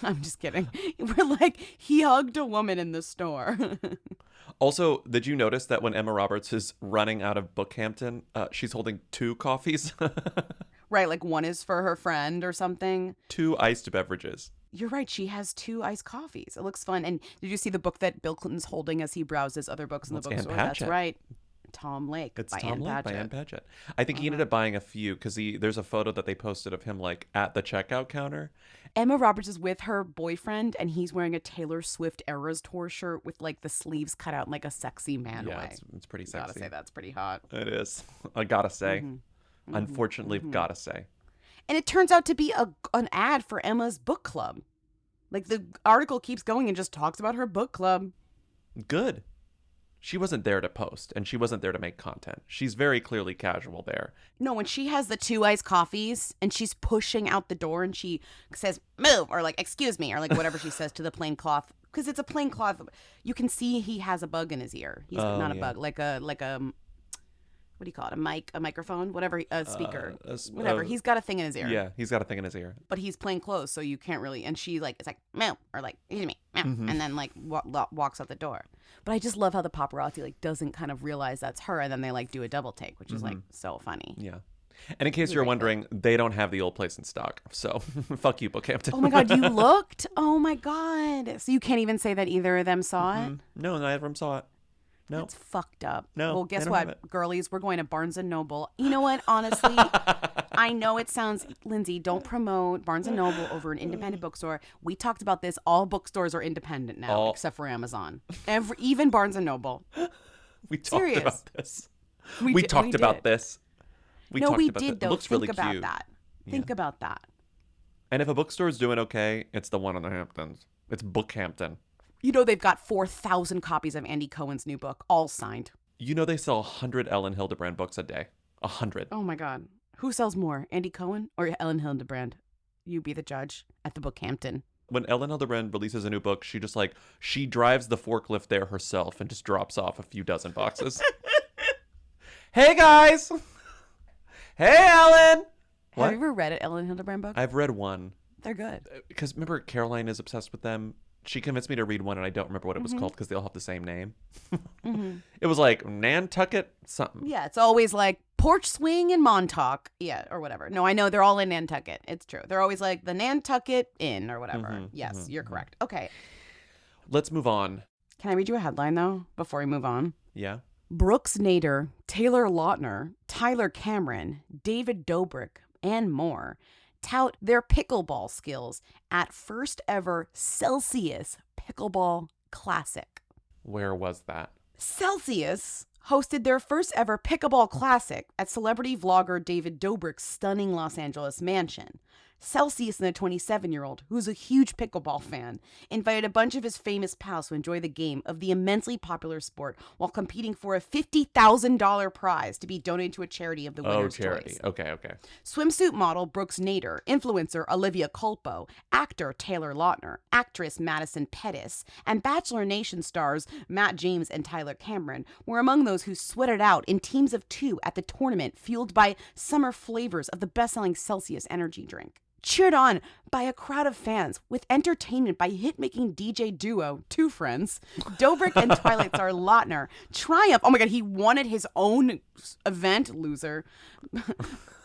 I'm just kidding. We're like, he hugged a woman in the store. Also, did you notice that when Emma Roberts is running out of Bookhampton, she's holding 2 coffees? Right, like one is for her friend or something. 2 iced beverages. You're right. She has 2 iced coffees. It looks fun. And did you see the book that Bill Clinton's holding as he browses other books in the bookstore? That's right. Tom Lake. It's by Tom Ann Lake by Patchett. Ann Patchett. I think he ended up buying a few because there's a photo that they posted of him like at the checkout counter. Emma Roberts is with her boyfriend, and he's wearing a Taylor Swift Eras Tour shirt with like the sleeves cut out in like a sexy man way. It's pretty sexy. Gotta say that's pretty hot. It is. I gotta say. Unfortunately, gotta say. And it turns out to be an ad for Emma's book club. Like the article keeps going and just talks about her book club. Good. She wasn't there to post, and she wasn't there to make content. She's very clearly casual there. No, when she has the 2 iced coffees and she's pushing out the door and she says, move, or like, excuse me, or like whatever she says to the plain cloth. Because it's a plain cloth. You can see he has a bug in his ear. He's not a bug, like a what do you call it? A microphone, whatever, a speaker, whatever. He's got a thing in his ear. Yeah, he's got a thing in his ear. But he's plain clothes, so you can't really. And she like, it's like, meow, or like, excuse me, meow, and then like walks out the door. But I just love how the paparazzi like doesn't kind of realize that's her, and then they like do a double take, which is like so funny. Yeah. And in case you're wondering, they don't have the old place in stock. So fuck you, Bookhampton. Oh my God, you looked? Oh my God. So you can't even say that either of them saw it? No, neither of them saw it. No. That's fucked up. No. Well, guess what, girlies? We're going to Barnes & Noble. You know what? Honestly, I know it sounds, Lindsay, don't promote Barnes & Noble over an independent bookstore. We talked about this. All bookstores are independent now, except for Amazon. Even Barnes & Noble. We talked about this. We talked about this. We did, though. It looks Think really about cute. that. Think about that. And if a bookstore's doing okay, it's the one in the Hamptons. It's Bookhampton. You know they've got 4,000 copies of Andy Cohen's new book, all signed. You know they sell 100 Ellen Hildebrand books a day. 100. Oh my God. Who sells more, Andy Cohen or Ellen Hildebrand? You be the judge at the Bookhampton. When Ellen Hildebrand releases a new book, she drives the forklift there herself and just drops off a few dozen boxes. Hey, guys. Hey, Ellen. What? Have you ever read an Ellen Hildebrand book? I've read one. They're good. Because remember, Caroline is obsessed with them. She convinced me to read one, and I don't remember what it was called because they all have the same name. It was like Nantucket something. Yeah, it's always like porch swing in Montauk. Yeah, or whatever. No, I know they're all in Nantucket. It's true. They're always like the Nantucket Inn or whatever. Yes, you're correct. Okay. Let's move on. Can I read you a headline, though, before we move on? Yeah. Brooks Nader, Taylor Lautner, Tyler Cameron, David Dobrik, and more tout their pickleball skills at first ever Celsius Pickleball Classic. Where was that? Celsius hosted their first ever pickleball classic at celebrity vlogger David Dobrik's stunning Los Angeles mansion. Celsius, the 27-year-old, who's a huge pickleball fan, invited a bunch of his famous pals to enjoy the game of the immensely popular sport while competing for a $50,000 prize to be donated to a charity of the winner's charity. choice. Okay. Swimsuit model Brooks Nader, influencer Olivia Culpo, actor Taylor Lautner, actress Madison Pettis, and Bachelor Nation stars Matt James and Tyler Cameron were among those who sweated out in teams of 2 at the tournament, fueled by summer flavors of the best-selling Celsius energy drink. Cheered on by a crowd of fans with entertainment by hit-making DJ duo, Two Friends, Dobrik and Twilight star Lautner. Triumph. Oh my God, he wanted his own event, loser.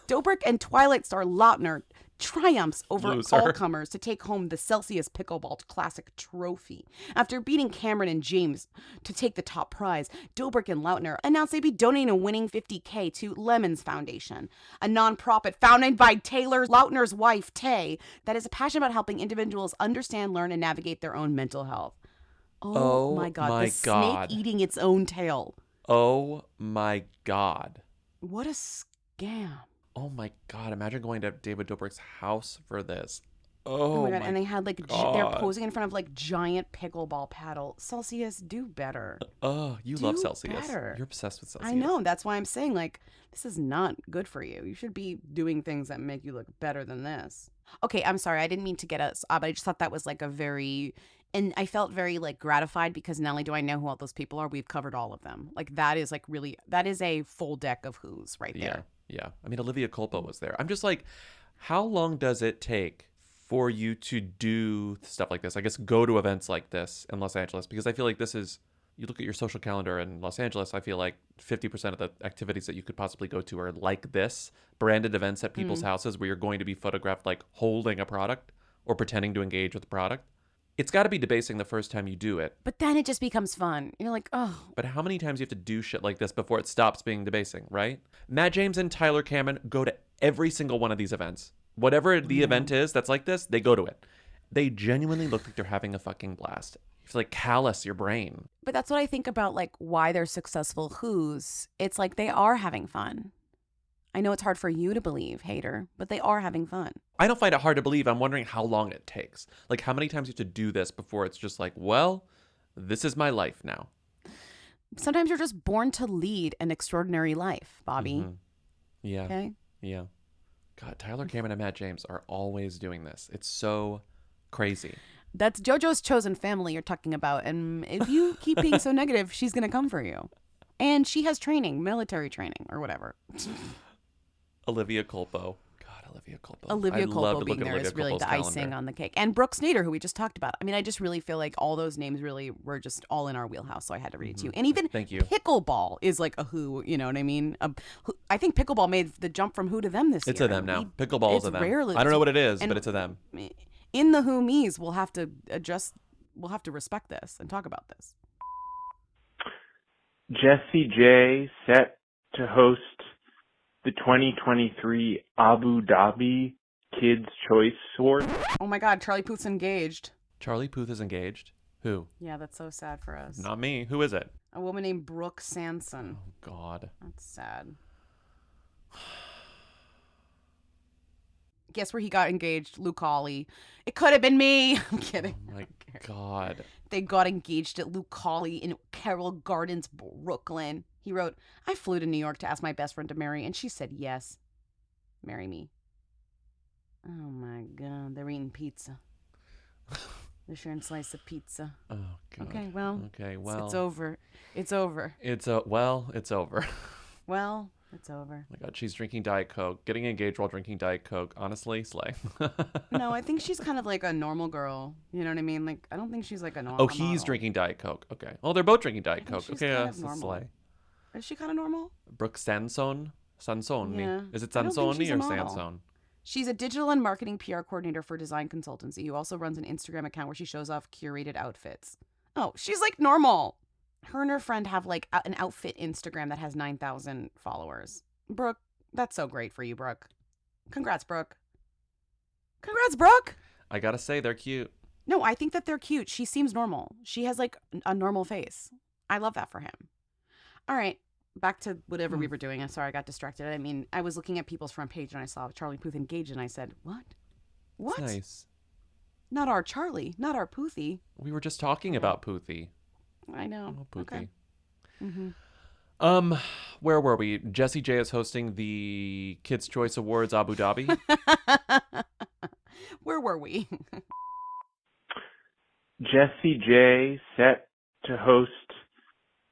Dobrik and Twilight star Lautner triumphs over all comers to take home the Celsius Pickleball Classic trophy. After beating Cameron and James to take the top prize, Dobrik and Lautner announced they'd be donating a winning $50K to Lemons Foundation, a nonprofit founded by Taylor Lautner's wife, Tay, that is passionate about helping individuals understand, learn, and navigate their own mental health. Oh my God, the snake eating its own tail. Oh my God. What a scam. Oh my God, imagine going to David Dobrik's house for this. Oh my God. And they had like, they're posing in front of like giant pickleball paddle. Celsius, do better. Oh, you love Celsius. Better. You're obsessed with Celsius. I know. That's why I'm saying like, this is not good for you. You should be doing things that make you look better than this. Okay, I'm sorry. I didn't mean to get us, but I just thought that was like and I felt very like gratified because not only do I know who all those people are, we've covered all of them. Like that is like really, that is a full deck of who's right there. Yeah. I mean, Olivia Culpo was there. I'm just like, how long does it take for you to do stuff like this? I guess go to events like this in Los Angeles, because I feel like this is, you look at your social calendar in Los Angeles, I feel like 50% of the activities that you could possibly go to are like this, branded events at people's houses where you're going to be photographed like holding a product or pretending to engage with the product. It's got to be debasing the first time you do it. But then it just becomes fun. You're like, oh. But how many times do you have to do shit like this before it stops being debasing, right? Matt James and Tyler Cameron go to every single one of these events. Whatever the event is that's like this, they go to it. They genuinely look like they're having a fucking blast. You have to like callous your brain. But that's what I think about like why they're successful who's. It's like they are having fun. I know it's hard for you to believe, hater, but they are having fun. I don't find it hard to believe. I'm wondering how long it takes. Like how many times you have to do this before it's just like, well, this is my life now. Sometimes you're just born to lead an extraordinary life, Bobby. Mm-hmm. Yeah. Okay? Yeah. God, Tyler Cameron and Matt James are always doing this. It's so crazy. That's JoJo's chosen family you're talking about. And if you keep being so negative, she's going to come for you. And she has training, military training or whatever. Olivia Culpo. God, Olivia Culpo. Olivia Culpo being there is really the icing on the cake. And Brooks Nader, who we just talked about. I mean, I just really feel like all those names really were just all in our wheelhouse, so I had to read it to you. And even pickleball is like a who, you know what I mean? I think pickleball made the jump from who to them this year. It's a them now. Pickleball is a them. I don't know what it is, but it's a them. In the who me's, we'll have to adjust, we'll have to respect this and talk about this. Jessie J set to host the 2023 Abu Dhabi Kids' Choice Awards. Oh my God, Charlie Puth's engaged. Charlie Puth is engaged? Who? Yeah, that's so sad for us. Not me. Who is it? A woman named Brooke Sanson. Oh, God. That's sad. Guess where he got engaged? Lucali. It could have been me. I'm kidding. Oh my God. They got engaged at Lucali in Carroll Gardens, Brooklyn. He wrote, I flew to New York to ask my best friend to marry, and she said yes. Marry me. Oh my God. They're eating pizza. They're sharing a slice of pizza. Oh, God. Okay, well. It's over. It's over. It's over. Well, it's over. Oh my God, she's drinking Diet Coke, getting engaged while drinking Diet Coke. Honestly, slay. No, I think she's kind of like a normal girl. You know what I mean? Like, I don't think she's like a normal. Oh, he's drinking Diet Coke. Okay. Well, they're both drinking Diet Coke. She's Okay, kind that's of a normal. slay. Is she kind of normal? Brooke Sansoni? Yeah. Is it I don't think Sansoni she's a or model. Sansone? She's a digital and marketing PR coordinator for design consultancy who also runs an Instagram account where she shows off curated outfits. Oh, she's like normal. Her and her friend have like an outfit Instagram that has 9,000 followers. Brooke, that's so great for you, Brooke. Congrats, Brooke. Congrats, Brooke. I gotta say, they're cute. No, I think that they're cute. She seems normal. She has like a normal face. I love that for him. All right. Back to whatever we were doing. I'm sorry, I got distracted. I mean, I was looking at people's front page and I saw Charlie Puth engaged and I said, what? What? It's nice. Not our Charlie. Not our Poothie. We were just talking about Poothie. I know. Oh, Poothie. Okay. Mm-hmm. Where were we? Jessie J is hosting the Kids' Choice Awards Abu Dhabi. Where were we? Jessie J set to host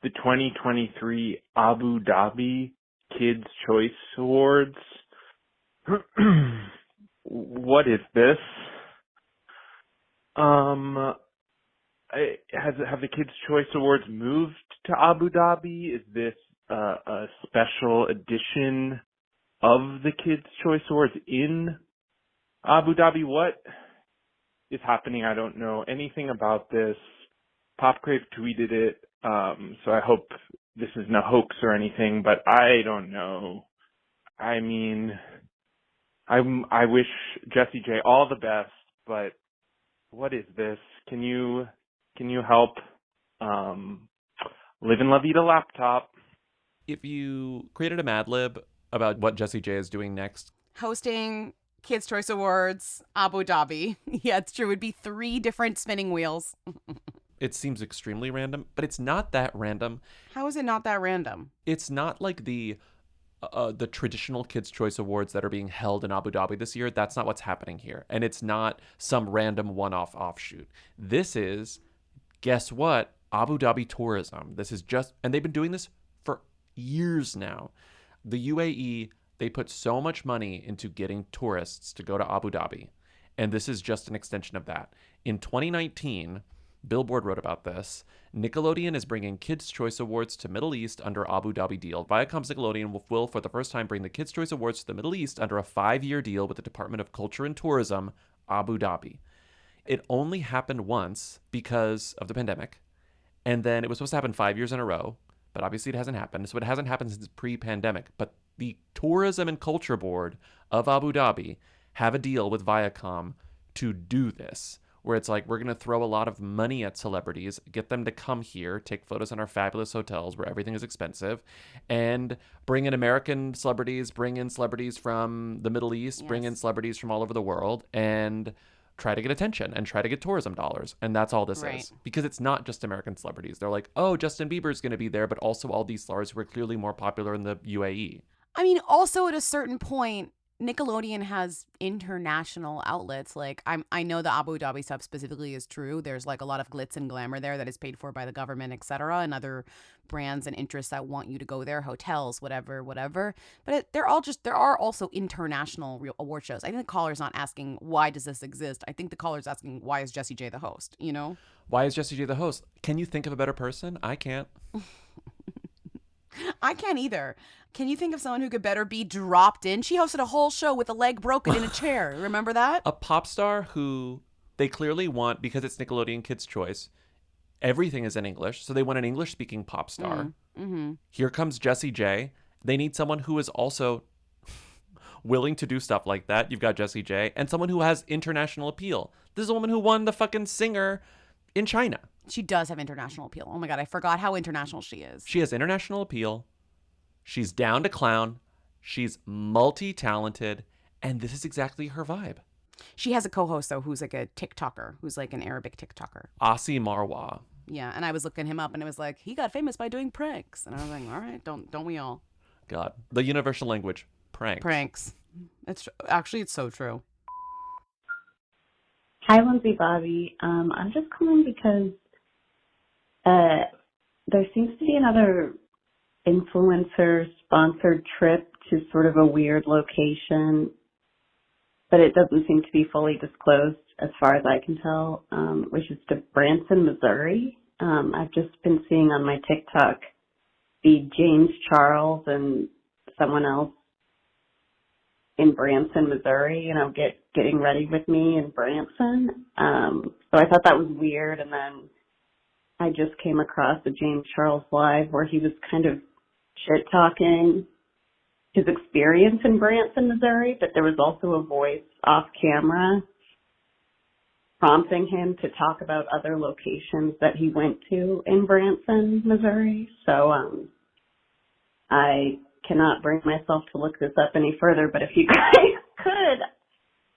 the 2023 Abu Dhabi Kids' Choice Awards. What is this? Have the Kids' Choice Awards moved to Abu Dhabi? Is this a special edition of the Kids' Choice Awards in Abu Dhabi? What is happening? I don't know anything about this. Popgrave tweeted it, so I hope this isn't a hoax or anything, but I don't know. I mean, I wish Jessie J all the best, but what is this? Can you help? Live in La Vida laptop. If you created a Mad Lib about what Jessie J is doing next, Hosting Kids' Choice Awards, Abu Dhabi. Yeah, it's true. It would be 3 different spinning wheels. it seems extremely random, but it's not that random. How is it not that random? It's not like the traditional Kids' Choice Awards that are being held in Abu Dhabi this year. That's not what's happening here. And it's not some random one-off offshoot. This is, guess what? Abu Dhabi tourism. This is just, and they've been doing this for years now. The UAE, they put so much money into getting tourists to go to Abu Dhabi. And this is just an extension of that. In 2019, Billboard wrote about this. Nickelodeon is bringing Kids' Choice Awards to Middle East under Abu Dhabi deal. Viacom's Nickelodeon will for the first time bring the Kids' Choice Awards to the Middle East under a 5-year deal with the Department of Culture and Tourism, Abu Dhabi. It only happened once because of the pandemic. And then it was supposed to happen 5 years in a row, but obviously it hasn't happened. So it hasn't happened since pre-pandemic. But the Tourism and Culture Board of Abu Dhabi have a deal with Viacom to do this, where it's like, we're going to throw a lot of money at celebrities, get them to come here, take photos in our fabulous hotels where everything is expensive, and bring in American celebrities, bring in celebrities from the Middle East, bring in celebrities from all over the world, and try to get attention and try to get tourism dollars. And that's all this is. Because it's not just American celebrities. They're like, oh, Justin Bieber's going to be there, but also all these stars who are clearly more popular in the UAE. I mean, also at a certain point, Nickelodeon has international outlets. Like, I know the Abu Dhabi stuff specifically is true. There's like a lot of glitz and glamour there that is paid for by the government, etc., and other brands and interests that want you to go there, hotels, whatever. But there are also international real award shows. I think the caller's not asking why does this exist. I think the caller's asking why is Jessie J the host. You know? Why is Jessie J the host? Can you think of a better person? I can't. I can't either. Can you think of someone who could better be dropped in? She hosted a whole show with a leg broken in a chair. Remember that? A pop star who they clearly want, because it's Nickelodeon Kids' Choice, everything is in English. So they want an English-speaking pop star. Mm-hmm. Here comes Jessie J. They need someone who is also willing to do stuff like that. You've got Jessie J. And someone who has international appeal. This is a woman who won the fucking Singer in China. She does have international appeal. Oh my God, I forgot how international she is. She has international appeal. She's down to clown. She's multi-talented. And this is exactly her vibe. She has a co-host though who's like a TikToker, who's like an Arabic TikToker. Asi Marwa. Yeah, and I was looking him up and it was like, he got famous by doing pranks. And I was like, all right, don't we all? God. The universal language. Pranks. Pranks. It's so true. Hi, Lindsay Bobby. I'm just calling because there seems to be another influencer-sponsored trip to sort of a weird location, but it doesn't seem to be fully disclosed as far as I can tell, which is to Branson, Missouri. I've just been seeing on my TikTok the James Charles and someone else in Branson, Missouri, getting ready with me in Branson. So I thought that was weird. And then I just came across a James Charles live where he was kind of shit-talking his experience in Branson, Missouri, but there was also a voice off camera prompting him to talk about other locations that he went to in Branson, Missouri. So I cannot bring myself to look this up any further, but if you guys could,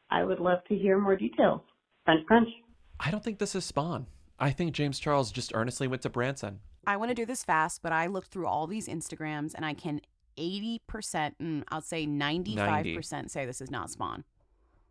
I would love to hear more details. Crunch, crunch. I don't think this is Spawn. I think James Charles just earnestly went to Branson. I want to do this fast, but I looked through all these Instagrams and I can 80%, and I'll say 95% say this is not Spawn.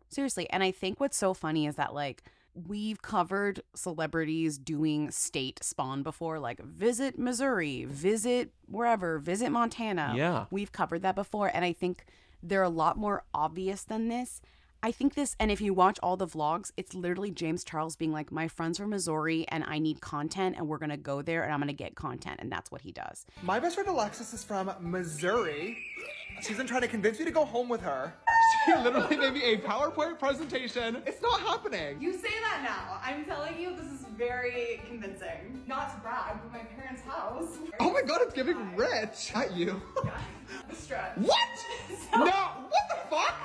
Seriously. And I think what's so funny is that, like, we've covered celebrities doing state Spawn before, like visit Missouri, visit wherever, visit Montana. Yeah. We've covered that before. And I think they're a lot more obvious than this. I think this, and if you watch all the vlogs, it's literally James Charles being like, my friend's from Missouri and I need content and we're going to go there and I'm going to get content. And that's what he does. My best friend Alexis is from Missouri. She's been trying to convince me to go home with her. She literally made me a PowerPoint presentation. It's not happening. You say that now. I'm telling you, this is very convincing. Not to brag, but my parents' house. Oh my god, it's giving rich. At you. The stretch. What? No, what the fuck?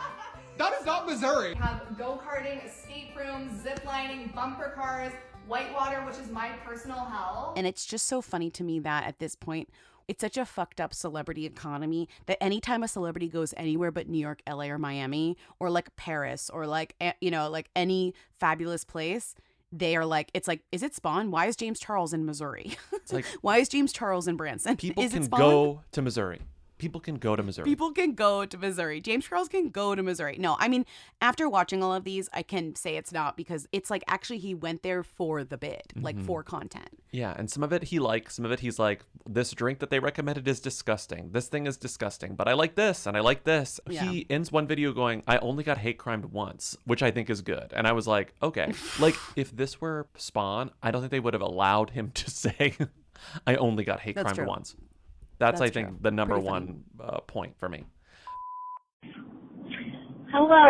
That is not Missouri. We have go-karting, escape rooms, zip lining, bumper cars, whitewater, which is my personal hell. And it's just so funny to me that at this point, it's such a fucked up celebrity economy that anytime a celebrity goes anywhere but New York, LA, or Miami, or like Paris, or like, like any fabulous place, they are like, it's like, is it Spawn? Why is James Charles in Missouri? It's like, why is James Charles in Branson? People can go to Missouri. People can go to Missouri. People can go to Missouri. James Charles can go to Missouri. No, I mean, after watching all of these, I can say it's not, because it's like actually he went there for the bid, like for content. Yeah, and some of it he likes, some of it he's like, this drink that they recommended is disgusting. This thing is disgusting, but I like this and I like this. Yeah. He ends one video going, I only got hate crimed once, which I think is good. And I was like, okay. Like, if this were Spawn, I don't think they would have allowed him to say, I only got hate crimed once. That's I think, the number one point for me. Hello,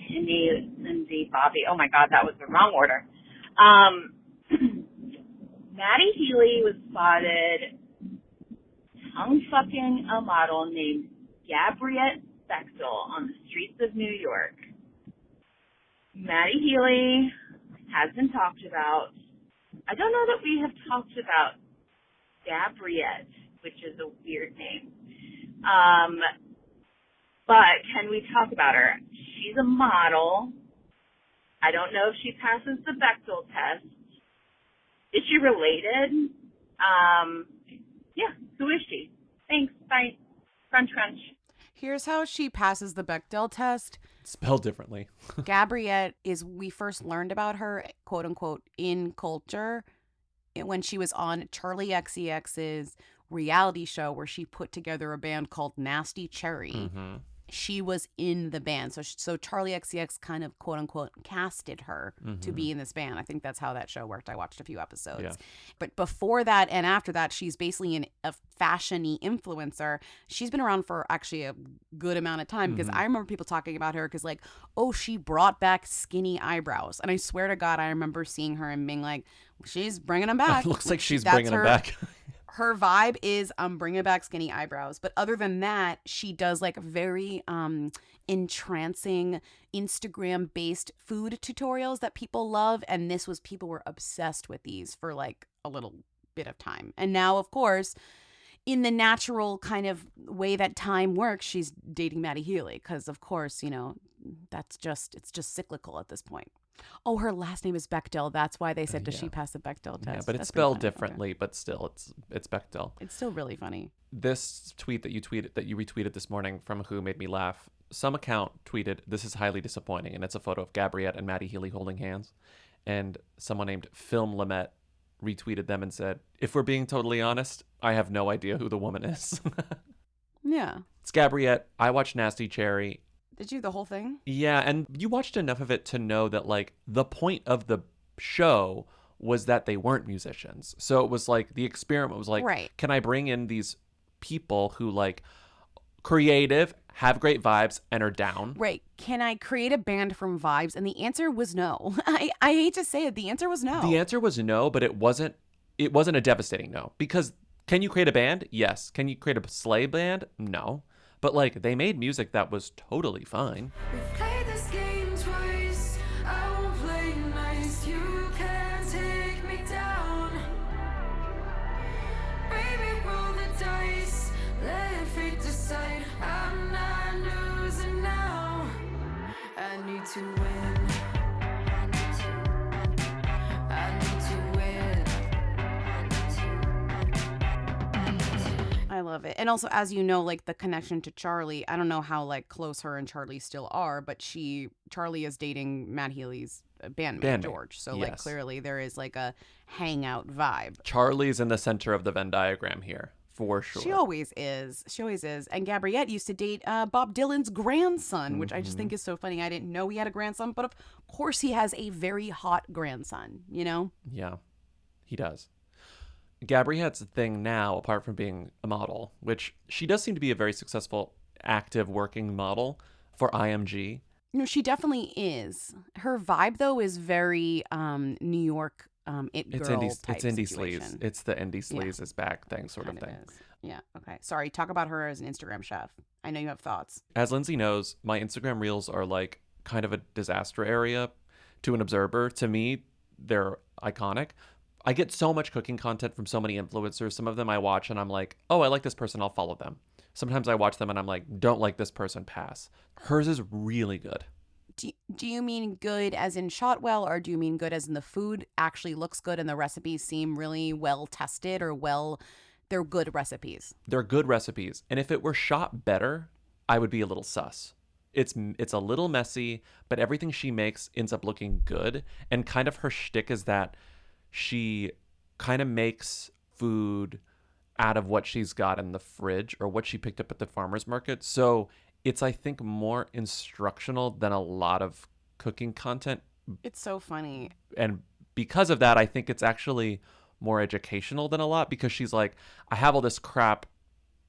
Timmy, Lindsay, Bobby. Oh my God, that was the wrong order. Matty Healy was spotted tongue-fucking a model named Gabbriette on the streets of New York. Matty Healy has been talked about. I don't know that we have talked about Gabriette, which is a weird name. But can we talk about her? She's a model. I don't know if she passes the Bechdel test. Is she related? Yeah, who is she? Thanks, bye. Crunch, crunch. Here's how she passes the Bechdel test. Spelled differently. Gabriette we first learned about her, quote unquote, in culture when she was on Charlie XCX's reality show where she put together a band called Nasty Cherry. Mm-hmm. She was in the band. So Charlie XCX kind of, quote unquote, casted her to be in this band. I think that's how that show worked. I watched a few episodes. Yeah. But before that and after that, she's basically a fashion-y influencer. She's been around for actually a good amount of time because I remember people talking about her because like, oh, she brought back skinny eyebrows. And I swear to God, I remember seeing her and being like, she's bringing them back. It looks like she's bringing them back. Her vibe is bringing back skinny eyebrows. But other than that, she does like very entrancing Instagram-based food tutorials that people love. And people were obsessed with these for like a little bit of time. And now, of course, in the natural kind of way that time works, she's dating Matty Healy because, of course, it's just cyclical at this point. Oh, her last name is Bechdel. That's why they said, does she pass the Bechdel test? Yeah, but it's That's spelled pretty funny. differently, Okay. but still, it's Bechdel. It's still really funny. This tweet that you retweeted this morning from who made me laugh. Some account tweeted, "This is highly disappointing," and it's a photo of Gabbriette and Matty Healy holding hands. And someone named Film Lamette retweeted them and said, "If we're being totally honest, I have no idea who the woman is." Yeah. It's Gabriette. I watched Nasty Cherry. Did you the whole thing? Yeah, and you watched enough of it to know that, like, the point of the show was that they weren't musicians. So it was like the experiment was like, right. Can I bring in these people who, like, creative, have great vibes, and are down? Right. Can I create a band from vibes? And the answer was no. I hate to say it. The answer was no. The answer was no, but it wasn't a devastating no. Because can you create a band? Yes. Can you create a sleigh band? No. But, like, they made music that was totally fine. We've played this game twice. I won't play nice. You can't take me down. Baby, roll the dice. Let fate decide. I'm not losing now. I need to win. I need to win. I love it. And also, as you know, like the connection to Charlie, I don't know how like close her and Charlie still are, but Charlie is dating Matt Healy's bandmate, George. So like clearly there is like a hangout vibe. Charlie's in the center of the Venn diagram here, for sure. She always is. And Gabriette used to date Bob Dylan's grandson, which I just think is so funny. I didn't know he had a grandson, but of course he has a very hot grandson, Yeah, he does. Gabriette's thing now, apart from being a model, which she does seem to be a very successful, active working model for IMG. No, she definitely is. Her vibe, though, is very New York it girl type It's indie situation. sleaze. It's the indie sleaze is back thing sort of thing. Is. Yeah, okay. Sorry, talk about her as an Instagram chef. I know you have thoughts. As Lindsay knows, my Instagram reels are like kind of a disaster area to an observer. To me, they're iconic. I get so much cooking content from so many influencers. Some of them I watch and I'm like, oh, I like this person, I'll follow them. Sometimes I watch them and I'm like, don't like this person, pass. Hers is really good. Do you mean good as in shot well, or do you mean good as in the food actually looks good and the recipes seem really well tested, or they're good recipes? They're good recipes. And if it were shot better, I would be a little sus. It's a little messy, but everything she makes ends up looking good. And kind of her shtick is that she kind of makes food out of what she's got in the fridge or what she picked up at the farmer's market. So it's, I think, more instructional than a lot of cooking content. It's so funny. And because of that, I think it's actually more educational than a lot, because she's like, I have all this crap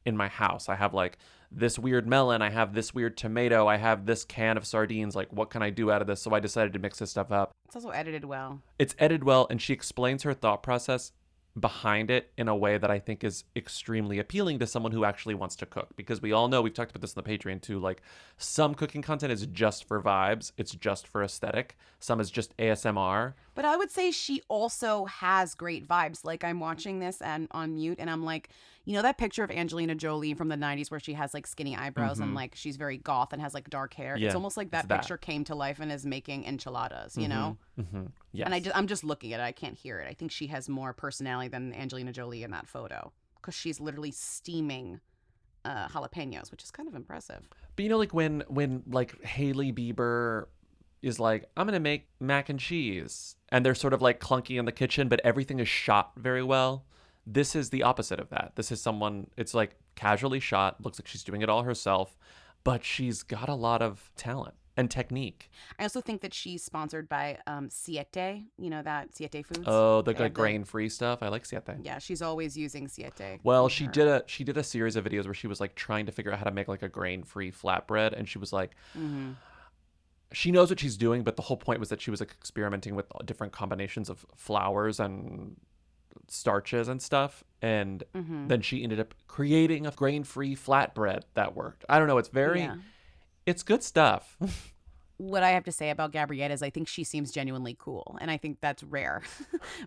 in my house. I have like this weird melon. I have this weird tomato. I have this can of sardines. Like, what can I do out of this? So I decided to mix this stuff up. It's also edited well. It's edited well, and she explains her thought process behind it in a way that I think is extremely appealing to someone who actually wants to cook. Because we all know, we've talked about this on the Patreon too, like some cooking content is just for vibes. It's just for aesthetic. Some is just ASMR. But I would say she also has great vibes. Like, I'm watching this and on mute and I'm like, that picture of Angelina Jolie from the 90s where she has like skinny eyebrows and like she's very goth and has like dark hair. Yeah, it's almost like that picture came to life and is making enchiladas, know? Yes. And I'm just looking at it. I can't hear it. I think she has more personality than Angelina Jolie in that photo, because she's literally steaming jalapenos, which is kind of impressive. But like when like Hailey Bieber is like, I'm gonna make mac and cheese, and they're sort of like clunky in the kitchen, but everything is shot very well. This is the opposite of that. This is someone, it's like casually shot, looks like she's doing it all herself, but she's got a lot of talent and technique. I also think that she's sponsored by Siete, that Siete Foods. Oh, the like grain-free stuff. I like Siete. Yeah, she's always using Siete. Well, she did a series of videos where she was like trying to figure out how to make like a grain-free flatbread, and she was like, she knows what she's doing, but the whole point was that she was like experimenting with different combinations of flours and starches and stuff, and then she ended up creating a grain-free flatbread that worked. I don't know, it's very it's good stuff. what I have to say about Gabriette is I think she seems genuinely cool, and I think that's rare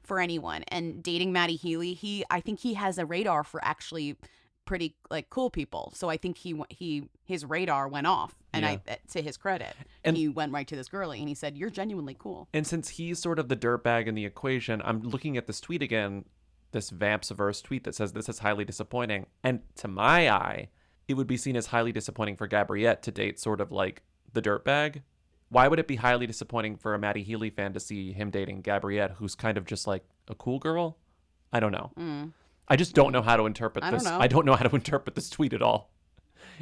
for anyone. And dating Matty Healy, I think he has a radar for actually pretty like cool people. So I think his radar went off, and to his credit, and he went right to this girlie, and he said, "You're genuinely cool." And since he's sort of the dirtbag in the equation, I'm looking at this tweet again, this Vampsverse tweet that says this is highly disappointing, and to my eye, it would be seen as highly disappointing for Gabriette to date sort of like the dirtbag. Why would it be highly disappointing for a Matty Healy fan to see him dating Gabriette, who's kind of just like a cool girl? I don't know. I just don't know how to interpret this. I don't know how to interpret this tweet at all.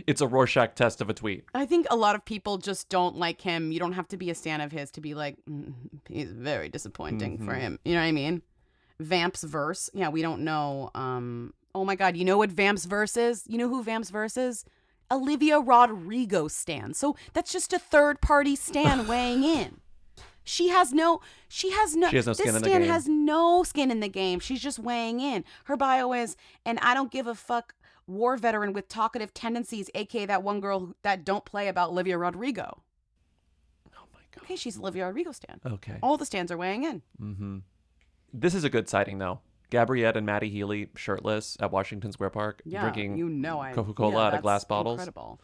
It's a Rorschach test of a tweet. I think a lot of people just don't like him. You don't have to be a stan of his to be like, he's very disappointing for him. You know what I mean? Vampsverse. Yeah, we don't know. Oh my God, you know what Vampsverse is? You know who Vampsverse is? Olivia Rodrigo stan. So that's just a third party stan weighing in. She has no skin in the game. This stan has no skin in the game. She's just weighing in. Her bio is, and I don't give a fuck, war veteran with talkative tendencies, aka that one girl that don't play about Olivia Rodrigo. Oh my God. Okay, she's Olivia Rodrigo stan. Okay. All the stans are weighing in. This is a good sighting though. Gabriette and Matty Healy shirtless at Washington Square Park, drinking Coca-Cola out of glass bottles. Incredible.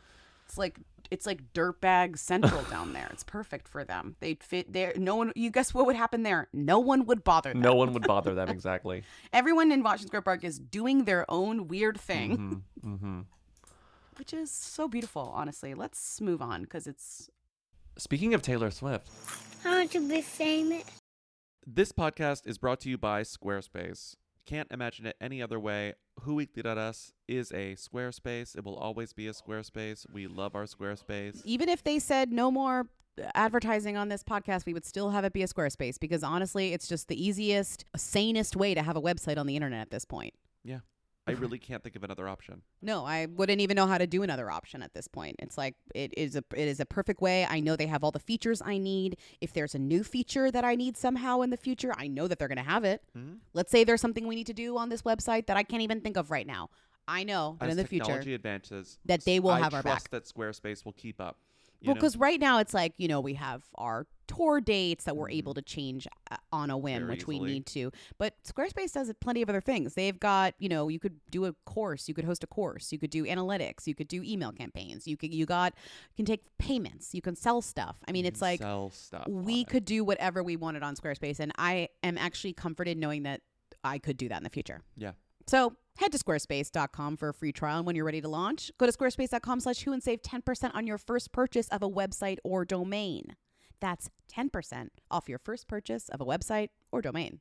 It's like dirtbag central down there. It's perfect for them. They'd fit there. No one. You guess what would happen there? No one would bother them. No one would bother them, exactly. Everyone in Washington Square Park is doing their own weird thing, which is so beautiful. Honestly, let's move on because it's. Speaking of Taylor Swift, I want to be famous. This podcast is brought to you by Squarespace. Can't imagine it any other way. Whoweekly.us is a Squarespace. It will always be a Squarespace. We love our Squarespace. Even if they said no more advertising on this podcast, we would still have it be a Squarespace because honestly, it's just the easiest, sanest way to have a website on the internet at this point. Yeah. I really can't think of another option. No, I wouldn't even know how to do another option at this point. It's like it is a perfect way. I know they have all the features I need. If there's a new feature that I need somehow in the future, I know that they're going to have it. Let's say there's something we need to do on this website that I can't even think of right now. I know that in the future advances, that they will have our back. I trust that Squarespace will keep up. Well, because right now it's like, we have our tour dates that we're able to change on a whim, which we need to. But Squarespace does plenty of other things. They've got, you could do a course, you could host a course, you could do analytics, you could do email campaigns, you can take payments, you can sell stuff. I mean, it's like sell stuff we could do whatever we wanted on Squarespace, and I am actually comforted knowing that I could do that in the future. Yeah. So head to squarespace.com for a free trial. And when you're ready to launch, go to squarespace.com/who and save 10% on your first purchase of a website or domain. That's 10% off your first purchase of a website or domain.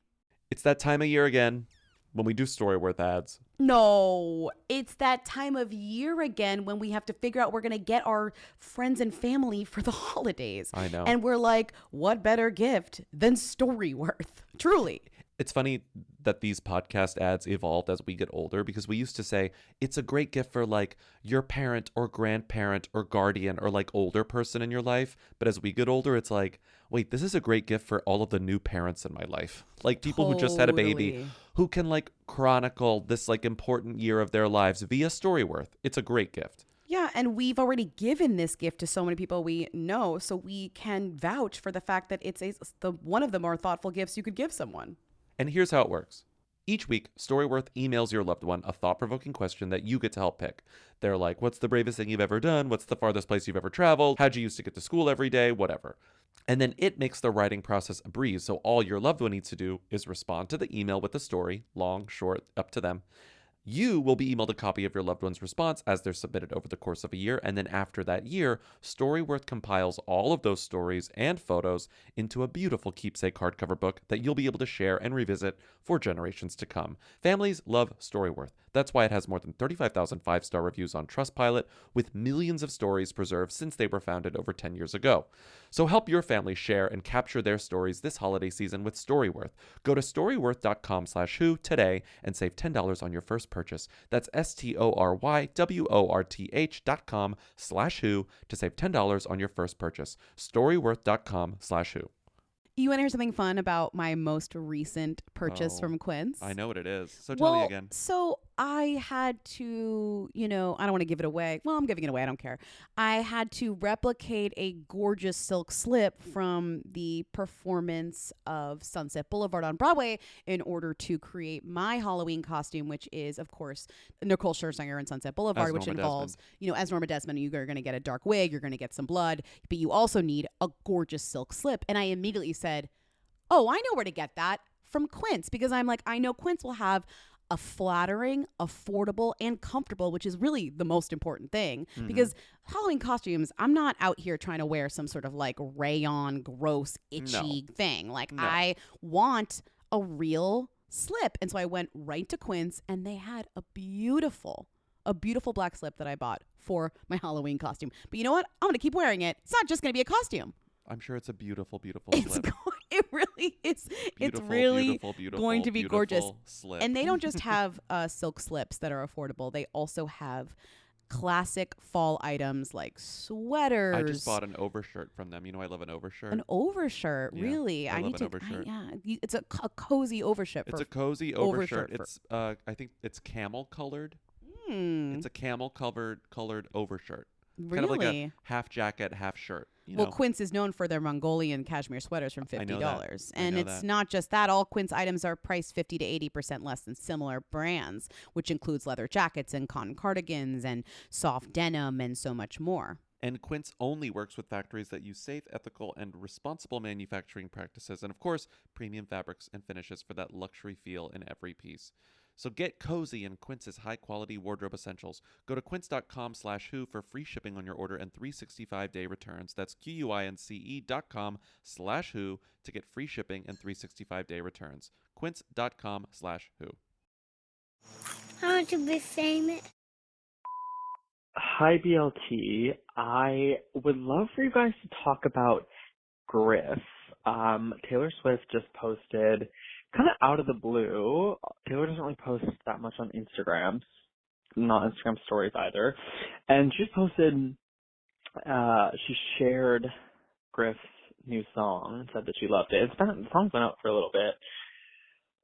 It's that time of year again when we do Storyworth ads. No, it's that time of year again when we have to figure out we're going to get our friends and family for the holidays. I know. And we're like, what better gift than Storyworth? Truly. It's funny that these podcast ads evolved as we get older because we used to say it's a great gift for like your parent or grandparent or guardian or like older person in your life. But as we get older, it's like, wait, this is a great gift for all of the new parents in my life. Like people who just had a baby who can like chronicle this like important year of their lives via Storyworth. It's a great gift. Yeah, and we've already given this gift to so many people we know, so we can vouch for the fact that it's one of the more thoughtful gifts you could give someone. And here's how it works. Each week, Storyworth emails your loved one a thought-provoking question that you get to help pick. They're like, what's the bravest thing you've ever done? What's the farthest place you've ever traveled? How'd you used to get to school every day? Whatever. And then it makes the writing process a breeze. So all your loved one needs to do is respond to the email with the story, long, short, up to them. You will be emailed a copy of your loved one's response as they're submitted over the course of a year. And then after that year, Storyworth compiles all of those stories and photos into a beautiful keepsake hardcover book that you'll be able to share and revisit for generations to come. Families love Storyworth. That's why it has more than 35,000 5-star reviews on Trustpilot, with millions of stories preserved since they were founded over 10 years ago. So help your family share and capture their stories this holiday season with Storyworth. Go to storyworth.com/who today and save $10 on your first purchase. That's STORYWORTH.com/who to save $10 on your first purchase. Storyworth.com/who. You want to hear something fun about my most recent purchase from Quince? I know what it is. So tell me again. So I had to, I don't want to give it away. Well, I'm giving it away. I don't care. I had to replicate a gorgeous silk slip from the performance of Sunset Boulevard on Broadway in order to create my Halloween costume, which is, of course, Nicole Scherzinger in Sunset Boulevard, which involves, as Norma Desmond, you're going to get a dark wig, you're going to get some blood, but you also need a gorgeous silk slip. And I immediately said, oh, I know where to get that, from Quince, because I'm like, I know Quince will have a flattering, affordable, and comfortable, which is really the most important thing. Mm-hmm. Because Halloween costumes, I'm not out here trying to wear some sort of like rayon, gross, itchy thing. Like I want a real slip. And so I went right to Quince, and they had a beautiful black slip that I bought for my Halloween costume. But you know what? I'm going to keep wearing it. It's not just going to be a costume. I'm sure it's a beautiful, beautiful slip. It really is. It's really going to be gorgeous. Slip. And they don't just have silk slips that are affordable. They also have classic fall items like sweaters. I just bought an overshirt from them. I love an overshirt. An overshirt, really? I love an overshirt. It's a cozy overshirt. It's a cozy overshirt. It's I think it's camel colored. It's a camel colored overshirt. Really? Kind of like a half jacket, half shirt. Well, Quince is known for their Mongolian cashmere sweaters from $50. And it's not just that. All Quince items are priced 50 to 80% less than similar brands, which includes leather jackets and cotton cardigans and soft denim and so much more. And Quince only works with factories that use safe, ethical, and responsible manufacturing practices. And of course, premium fabrics and finishes for that luxury feel in every piece. So get cozy in Quince's high-quality wardrobe essentials. Go to quince.com/who for free shipping on your order and 365-day returns. That's QUINCE.com/who to get free shipping and 365-day returns. Quince.com/who. I want to be famous. Hi, BLT. I would love for you guys to talk about Griff. Taylor Swift just posted, kind of out of the blue. Taylor doesn't really post that much on Instagram, not Instagram stories either. And she just posted, she shared Griff's new song, said that she loved it. The song's been out for a little bit.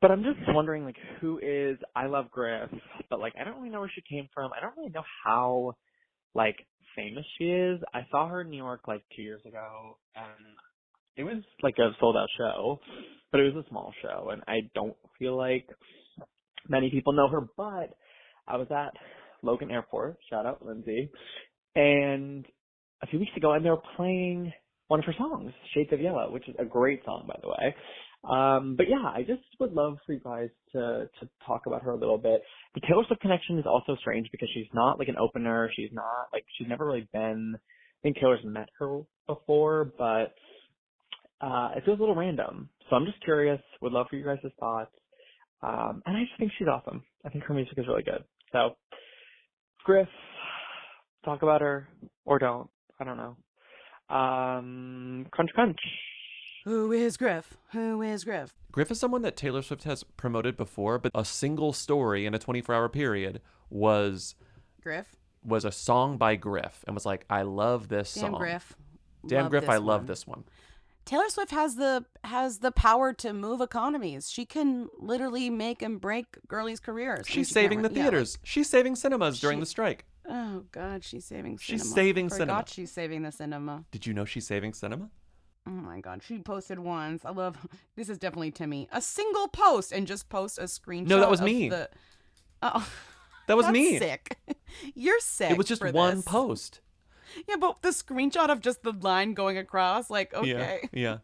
But I'm just wondering, who is, I love Griff, but, I don't really know where she came from. I don't really know how, famous she is. I saw her in New York, 2 years ago, and it was, a sold-out show, but it was a small show, and I don't feel like many people know her, but I was at Logan Airport, shout out Lindsay, and a few weeks ago, and they were playing one of her songs, Shades of Yellow, which is a great song, by the way. But yeah, I just would love for you guys to talk about her a little bit. The Taylor Swift connection is also strange because she's not an opener. She's not she's never really been, I think Taylor's met her before, but it feels a little random. So I'm just curious, would love for you guys' thoughts. And I just think she's awesome. I think her music is really good. So Griff, talk about her or don't. I don't know. Crunch crunch. Who is Griff? Who is Griff? Griff is someone that Taylor Swift has promoted before, but a single story in a 24-hour period was a song by Griff, and was like, I love this song. Damn Griff, I love this one. Taylor Swift has the power to move economies. She can literally make and break girlies' careers. She's saving the theaters. She's saving cinemas during the strike. Oh, God, she's saving cinema. She's saving cinema. I forgot she's saving the cinema. Did you know she's saving cinema? Oh, my God. She posted once. I love, this is definitely Timmy, a single post and just post a screenshot. No, that was me. That was me. Sick. You're sick. It was just one post. Yeah, but the screenshot of just the line going across, okay. Yeah.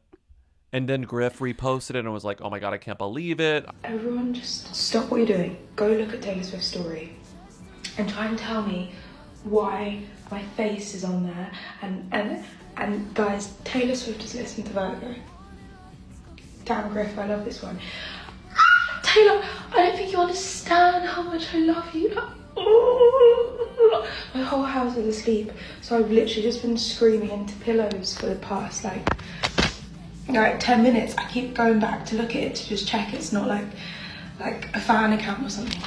And then Griff reposted it and was like, oh my God, I can't believe it. Everyone just stop what you're doing. Go look at Taylor Swift's story and try and tell me why my face is on there. And guys, Taylor Swift has listened to Virgo. Damn Griff, I love this one. Taylor, I don't think you understand how much I love you. My whole house is asleep, so I've literally just been screaming into pillows for the past 10 minutes. I keep going back to look at it to just check it's not like a fan account or something.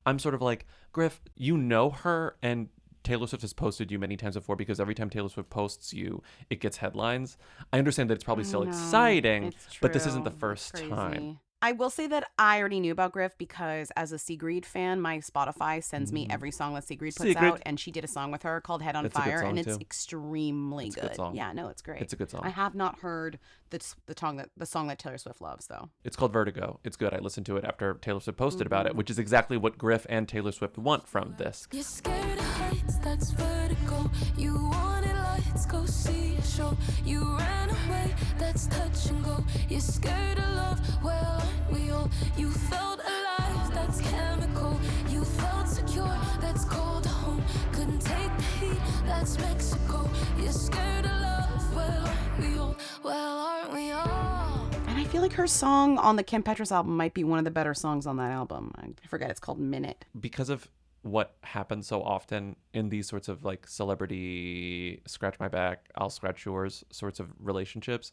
I'm sort of like, Griff, you know her and Taylor Swift has posted you many times before because every time Taylor Swift posts you, it gets headlines. I understand that it's probably still exciting, but this isn't the first time. I will say that I already knew about Griff because as a Sigrid fan, my Spotify sends me every song that Sigrid puts out, and she did a song with her called Head on Fire, and it's extremely good. It's a good song. Yeah, no, it's great. It's a good song. I have not heard the song that Taylor Swift loves, though. It's called Vertigo. It's good. I listened to it after Taylor Swift posted about it, which is exactly what Griff and Taylor Swift want from this. You're scared of heights, that's vertigo. You wanted lights, go see a show. You ran away, that's touch and go. You're scared of love, well, aren't we all? You felt alive, that's chemical. You felt secure, that's cold home. Couldn't take the heat, that's Mexico. You're scared of love, well, aren't we all? Well, aren't we all? And I feel like her song on the Kim Petras album might be one of the better songs on that album. I forget, it's called Minute. Because of what happens so often in these sorts of like celebrity scratch my back, I'll scratch yours sorts of relationships,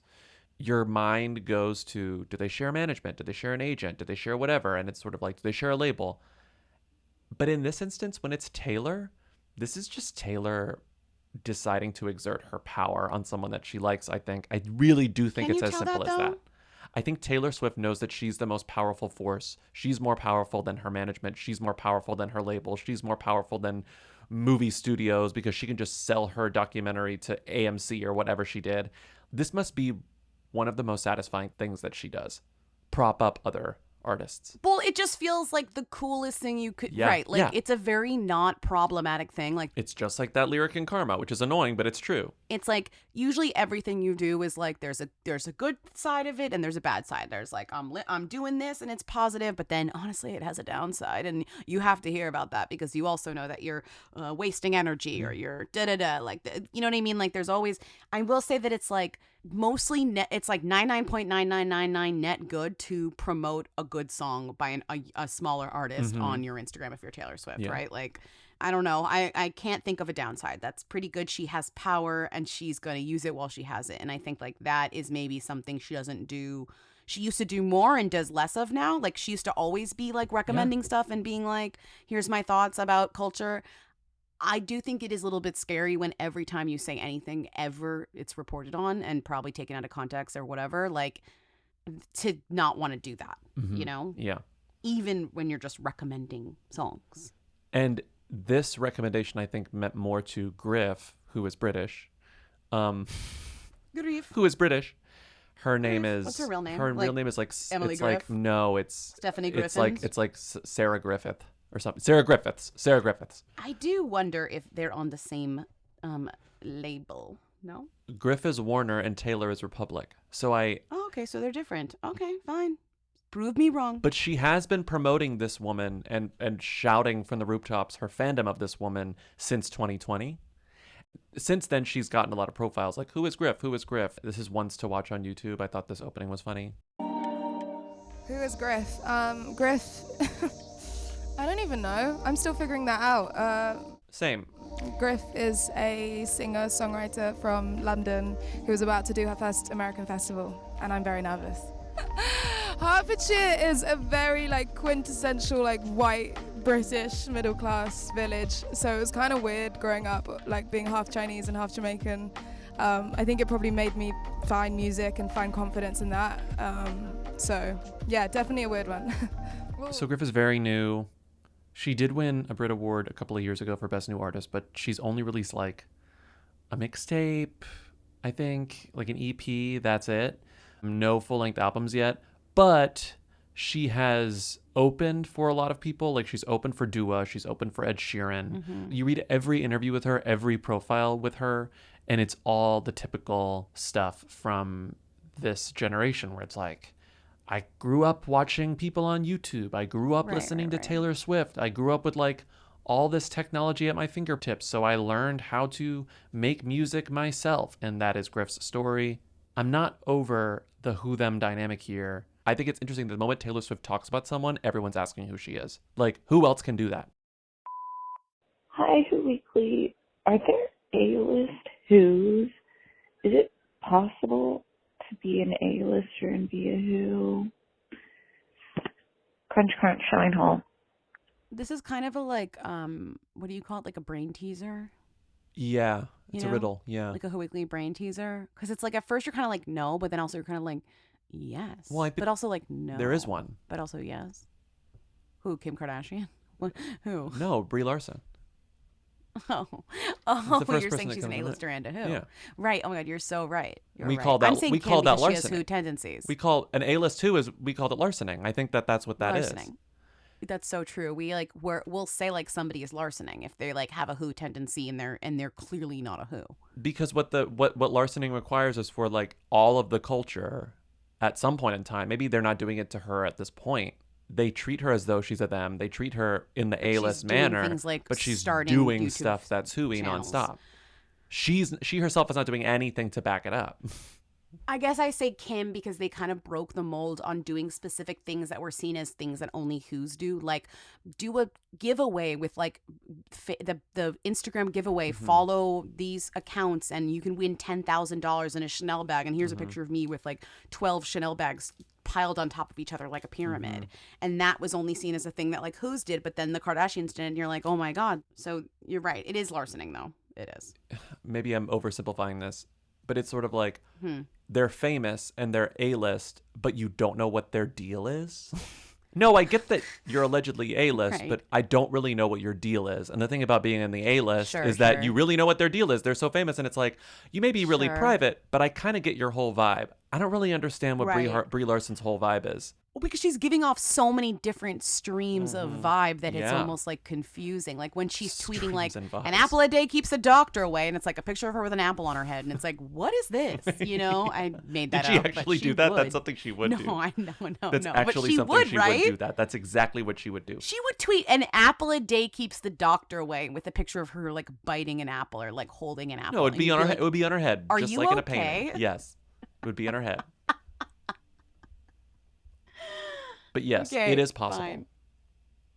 your mind goes to, do they share management? Do they share an agent? Do they share whatever? And it's sort of like, do they share a label? But in this instance, when it's Taylor, this is just Taylor deciding to exert her power on someone that she likes, I think. I really do think it's as simple as that. I think Taylor Swift knows that she's the most powerful force. She's more powerful than her management. She's more powerful than her label. She's more powerful than movie studios because she can just sell her documentary to AMC or whatever she did. This must be one of the most satisfying things that she does. Prop up other artists. Well, it just feels like the coolest thing you could, Yeah, right? Like yeah. it's a very not problematic thing. Like It's just like that lyric in Karma, which is annoying, but it's true. it's like usually everything you do is like there's a good side of it and there's a bad side. There's like I'm doing this and it's positive, but then honestly it has a downside and you have to hear about that because you also know that you're wasting energy or you're you know what I mean? Like there's always, I will say that it's like mostly net, it's like 99.9999 net good to promote a good song by a smaller artist on your Instagram if you're Taylor Swift, right? Like I don't know. I can't think of a downside. That's pretty good. She has power and she's going to use it while she has it. And I think like that is maybe something she doesn't do. She used to do more and does less of now. Like she used to always be like recommending stuff and being like, here's my thoughts about culture. I do think it is a little bit scary when every time you say anything ever it's reported on and probably taken out of context or whatever, like to not want to do that, you know? Yeah. Even when you're just recommending songs. And this recommendation, I think, meant more to Griff, who is British. Griff. Who is British. Her name is... What's her real name? Her Like real name is like... Emily it's Griff? like, no, it's... Stephanie Griffin? Griffin? It's like Sarah Griffith or something. Sarah Griffiths. I do wonder if they're on the same label. No? Griff is Warner and Taylor is Republic. So Oh, okay, so they're different. Okay, fine. Prove me wrong. But she has been promoting this woman and shouting from the rooftops her fandom of this woman since 2020. Since then, she's gotten a lot of profiles like, who is Griff? Who is Griff? This is ones to watch on YouTube. I thought this opening was funny. Who is Griff? Griff, I don't even know. I'm still figuring that out. Same. Griff is a singer-songwriter from London who is about to do her first American festival, and I'm very nervous. Hertfordshire is a very like quintessential like white British middle class village, so it was kind of weird growing up like being half Chinese and half Jamaican. I think it probably made me find music and find confidence in that. So yeah, definitely a weird one. So Griff is very new. She did win a Brit Award a couple of years ago for Best New Artist, but she's only released like a mixtape, I think, like an EP, that's it. No full-length albums yet, but she has opened for a lot of people. Like she's opened for Dua, she's opened for Ed Sheeran. You read every interview with her, every profile with her, and it's all the typical stuff from this generation where it's like, I grew up watching people on YouTube. I grew up listening to Taylor Swift. I grew up with like all this technology at my fingertips. So I learned how to make music myself. And that is Griff's story. I'm not over the who-them dynamic here. I think it's interesting that the moment Taylor Swift talks about someone, everyone's asking who she is. Like, who else can do that? Hi, Who Weekly. Are there A-list Who's? Is it possible to be an A-lister and be a Who? Crunch, crunch, shine hole. This is kind of a like, what do you call it? Like a brain teaser? Yeah, it's You a know? riddle. Yeah. Like a Who Weekly brain teaser. Because it's like at first you're kind of like, no, but then also you're kind of like, yes. Well, but also like, no. There is one. But also yes. Who? Kim Kardashian? What? Who? No, Brie Larson. Oh, the first you're person saying that she's an comes to A-lister and a Who? Yeah. Right. Oh my God, you're so right. You're We right. call that. I'm saying we Kim call that because she has larcening. Who tendencies. We call an A-list Who is we called it larcening. I think that's what that is. Larcening. That's so true. We'll say like somebody is larcening if they like have a Who tendency and they're clearly not a Who. Because what larcening requires is for like all of the culture at some point in time. Maybe they're not doing it to her at this point. They treat her as though she's a them. They treat her in the A-list manner, things like but she's starting doing YouTube stuff that's hooey channels. nonstop. She herself is not doing anything to back it up. I guess I say Kim because they kind of broke the mold on doing specific things that were seen as things that only Who's do. Like do a giveaway with like the Instagram giveaway. Follow these accounts and you can win $10,000 in a Chanel bag. And here's a picture of me with like 12 Chanel bags piled on top of each other like a pyramid. And that was only seen as a thing that like Who's did, but then the Kardashians did, and you're like, oh my God. So you're right. It is larcening though. It is. Maybe I'm oversimplifying this, but it's sort of like they're famous and they're A-list, but you don't know what their deal is. No, I get that you're allegedly A-list, Right. but I don't really know what your deal is. And the thing about being in the A-list Sure, is that sure. you really know what their deal is. They're so famous, and it's like, you may be really Sure. private, but I kind of get your whole vibe. I don't really understand what Right. Brie Larson's whole vibe is. Well, because she's giving off so many different streams of vibe that it's Yeah. almost like confusing. Like when she's tweeting like and vibes. an apple a day keeps the doctor away, and it's like a picture of her with an apple on her head, and it's like, what is this? You know, I made that Did she up. but actually she do that? would. That's something she would do. No, I know, no, That's no. actually but she something would, she right? would do that. That's exactly what she would do. She would tweet an apple a day keeps the doctor away with a picture of her like biting an apple or like holding an apple. No, it would And be you'd on her. like, It would be on her head, Are just you like in a okay? painting. Yes, it would be on her head. But yes, Okay, it is possible. fine.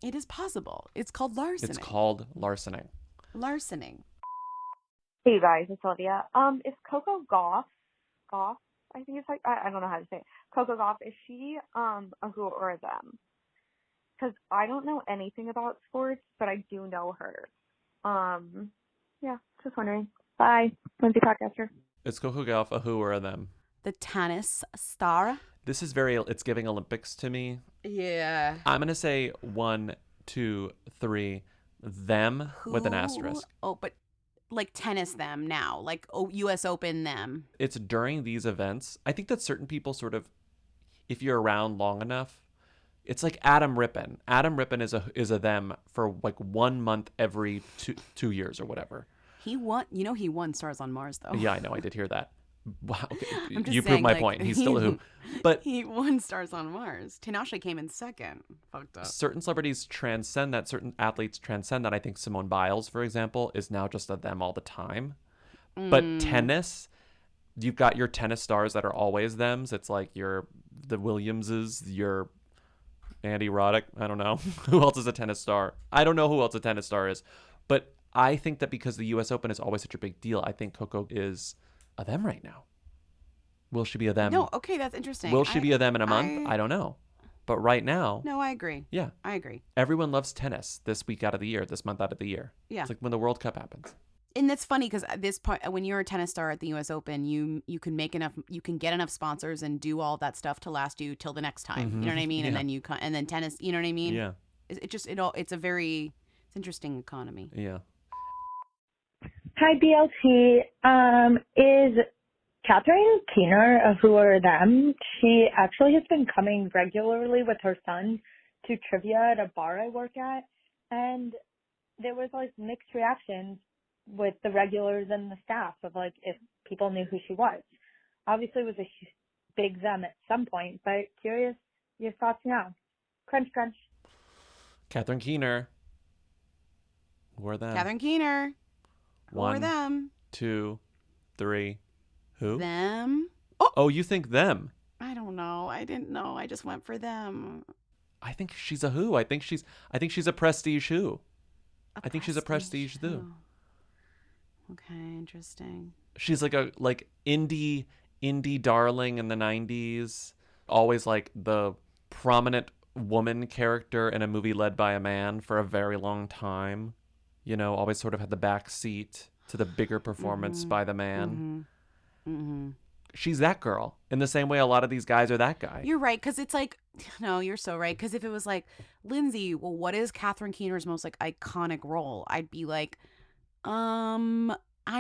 It is possible. It's called larcening. It's called larcening. larcening. Hey you guys, it's Olivia. Is Coco Gauff, I think it's like, I don't know how to say it. Coco Gauff, is she a Who or a them? Because I don't know anything about sports, but I do know her. Yeah, just wondering. Bye. Lindsay Podcaster. It's Coco Gauff, a Who or a them. The tennis star. This is it's giving Olympics to me. Yeah. I'm going to say 1, 2, 3, them with an asterisk. Oh, but like tennis them now, like U.S. Open them. It's during these events. I think that certain people sort of, if you're around long enough, it's like Adam Rippon. Adam Rippon is a them for like 1 month every 2 years or whatever. He won. You know, he won Stars on Mars though. Yeah, I know. I did hear that. Wow. Okay. I'm just You saying, proved my like, point. He's still a Who. But he won Stars on Mars. Tinashe came in second. Fucked up. certain celebrities transcend that. Certain athletes transcend that. I think Simone Biles, for example, is now just a them all the time. But tennis, you've got your tennis stars that are always thems. It's like the Williamses, your Andy Roddick. I don't know. Who else is a tennis star? I don't know who else a tennis star is. But I think that because the U.S. Open is always such a big deal, I think Coco is a them right now. Will she be a them? No, okay, that's interesting. Will she be a them in a month? I don't know. But right now, No, I agree. yeah, I agree. everyone loves tennis this week out of the year, this month out of the year. Yeah. It's like when the World Cup happens. And that's funny because at this point, when you're a tennis star at the U.S. Open, you can get enough sponsors and do all that stuff to last you till the next time. You know what I mean? And Yeah. then and then tennis. You know what I mean? Yeah. It's interesting economy. Yeah. Hi, BLT. Is Catherine Keener a Who or them? She actually has been coming regularly with her son to trivia at a bar I work at, and there was like mixed reactions with the regulars and the staff of like if people knew who she was. Obviously, it was a big them at some point, but curious your thoughts now. Crunch, crunch. Catherine Keener. Who are them? Catherine Keener. Who are 1, them? 2, 3. Who? Them. Oh, you think them? I don't know. I didn't know. I just went for them. I think she's a Who. I think she's a prestige Who. I think she's a prestige Who. Okay, interesting. She's like a indie darling in the 90s. Always like the prominent woman character in a movie led by a man for a very long time. You know, always sort of had the back seat to the bigger performance by the man. She's that girl in the same way a lot of these guys are that guy. You're right, because it's like, no, you're so right. Because if it was like, Lindsay, well, what is Catherine Keener's most like iconic role? I'd be like, I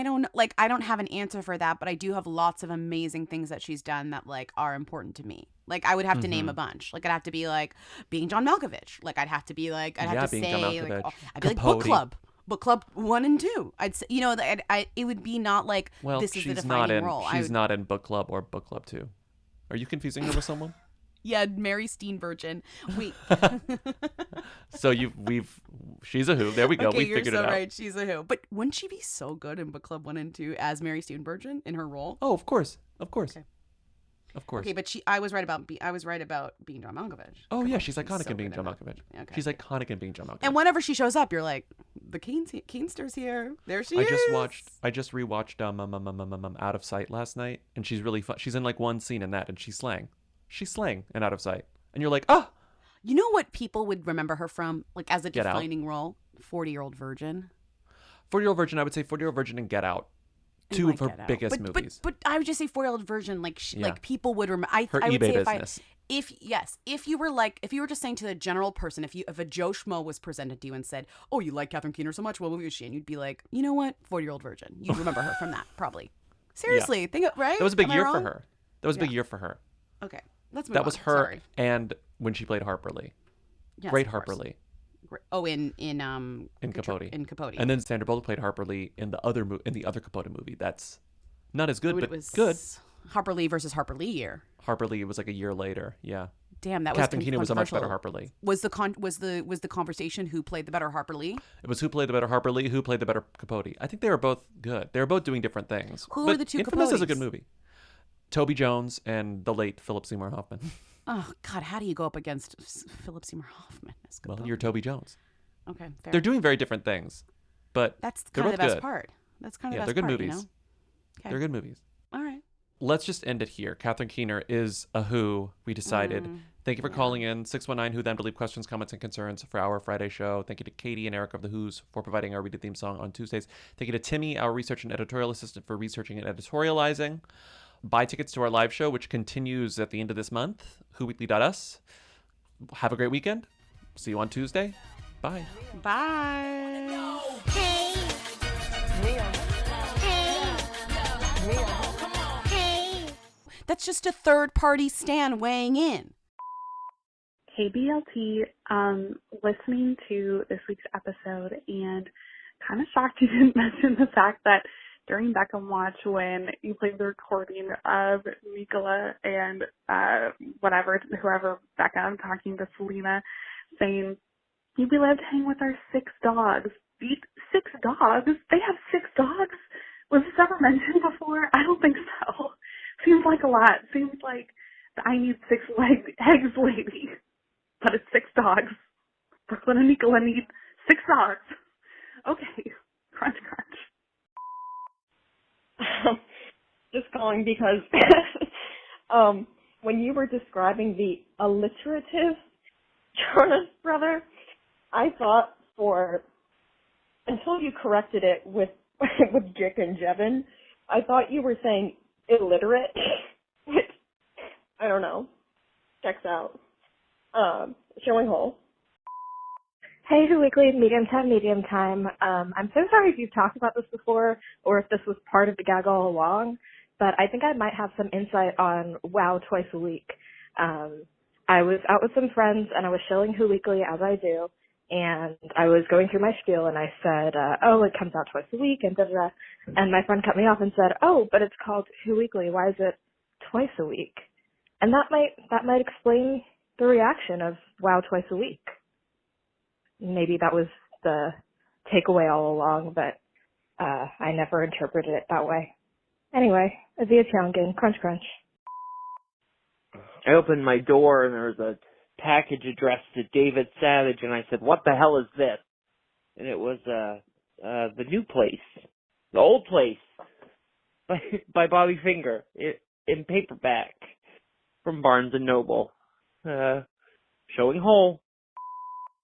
don't have an answer for that, but I do have lots of amazing things that she's done that like are important to me. Like I would have to name a bunch. Like I'd have to be like being John Malkovich. Like I'd have to be like I'd have to say like, I'd be like Book Club 1 and 2. I'd say, you know, it would be not like this is the defining role. She's not in Book Club or Book Club 2. Are you confusing her with someone? Yeah, Mary Steenburgen. Wait. So she's a who. There we go. Okay, We figured it out. Right. She's a who. But wouldn't she be so good in Book Club 1 and 2 as Mary Steenburgen in her role? Oh, of course. Okay. Of course. Okay, but I was right about being John Malkovich. Oh yeah, she's iconic in being John Malkovich. Okay. She's iconic in being John Malkovich. And whenever she shows up, you're like, the Keenster's here. There she is. I just rewatched Out of Sight last night, and she's really fun. She's in like one scene in that, and she's slaying in Out of Sight, and you're like, ah. You know what people would remember her from, like as a Get Out. defining role? 40-Year-Old Virgin. 40-Year-Old Virgin. I would say 40-Year-Old Virgin and Get Out. Two of her biggest movies. But I would just say 40-Year-Old Virgin, like like people would remember. Her I would eBay say business. If you were just saying to the general person, if a Joe Schmo was presented to you and said, "Oh, you like Catherine Keener so much, what movie is she?" and you'd be like, "You know what, 40-Year-Old Virgin." You'd remember her from that probably. Seriously, right? That was a big Am I year for wrong? her. That was a big year for her. Okay, let's move That on. was her, Sorry. and when she played Harper Lee. Yes, Great of Harper course. Lee. Oh, in Capote. In Capote. And then Sandra Bullock played Harper Lee in the other Capote movie. That's not as good, It but was good. Harper Lee versus Harper Lee year. Harper Lee was like a year later. Yeah. Damn, that Catherine was Keener was a much better controversial. Harper Lee. Was the conversation who played the better Harper Lee? It was who played the better Harper Lee, who played the better Capote. I think they were both good. They were both doing different things. Who but are the two Infamous is a Capotes? good movie. Toby Jones and the late Philip Seymour Hoffman. Oh God, how do you go up against Philip Seymour Hoffman? Well, you're Toby Jones. Okay, fair. They're doing very different things, but That's they're kind of the both best good. part. That's kind of Yeah, the they're best good part, you movies. know? Okay. They're good movies. All right. Let's just end it here. Catherine Keener is a who, we decided. Thank you for calling in. 619 Who Them to leave questions, comments, and concerns for our Friday show. Thank you to Katie and Eric of the Who's for providing our Read It theme song on Tuesdays. Thank you to Timmy, our research and editorial assistant, for researching and editorializing. Buy tickets to our live show, which continues at the end of this month, whoweekly.us. Have a great weekend. See you on Tuesday. Bye. Bye. Hey. Hey. That's just a third-party stan weighing in. Hey BLT, listening to this week's episode and kind of shocked you didn't mention the fact that during Beckham Watch when you played the recording of Nicola and whoever Beckham talking to Selena saying, we love to hang with our 6 dogs. 6 dogs? They have 6 dogs? Was this ever mentioned before? I don't think so. Seems like a lot. Seems like the I need 6 eggs lady. But it's 6 dogs. Brooklyn and Nicola need 6 dogs. Okay. Crunch, crunch. Just calling because when you were describing the alliterative Jonas brother, I thought until you corrected it with Jick and Jevin, I thought you were saying illiterate, which, I don't know, checks out. Showing hole. Hey, Who Weekly, medium time. I'm so sorry if you've talked about this before or if this was part of the gag all along, but I think I might have some insight on WoW twice a week. I was out with some friends and I was shilling Who Weekly as I do, and I was going through my spiel and I said, it comes out twice a week and da-da-da. And my friend cut me off and said, oh, but it's called Who Weekly. Why is it twice a week? And that might explain the reaction of WoW twice a week. Maybe that was the takeaway all along, but I never interpreted it that way. Anyway, Avia Challenging, crunch crunch. I opened my door and there was a package addressed to David Savage, and I said, what the hell is this? And it was the new place, the old place, by Bobby Finger, in paperback from Barnes & Noble. Showing whole.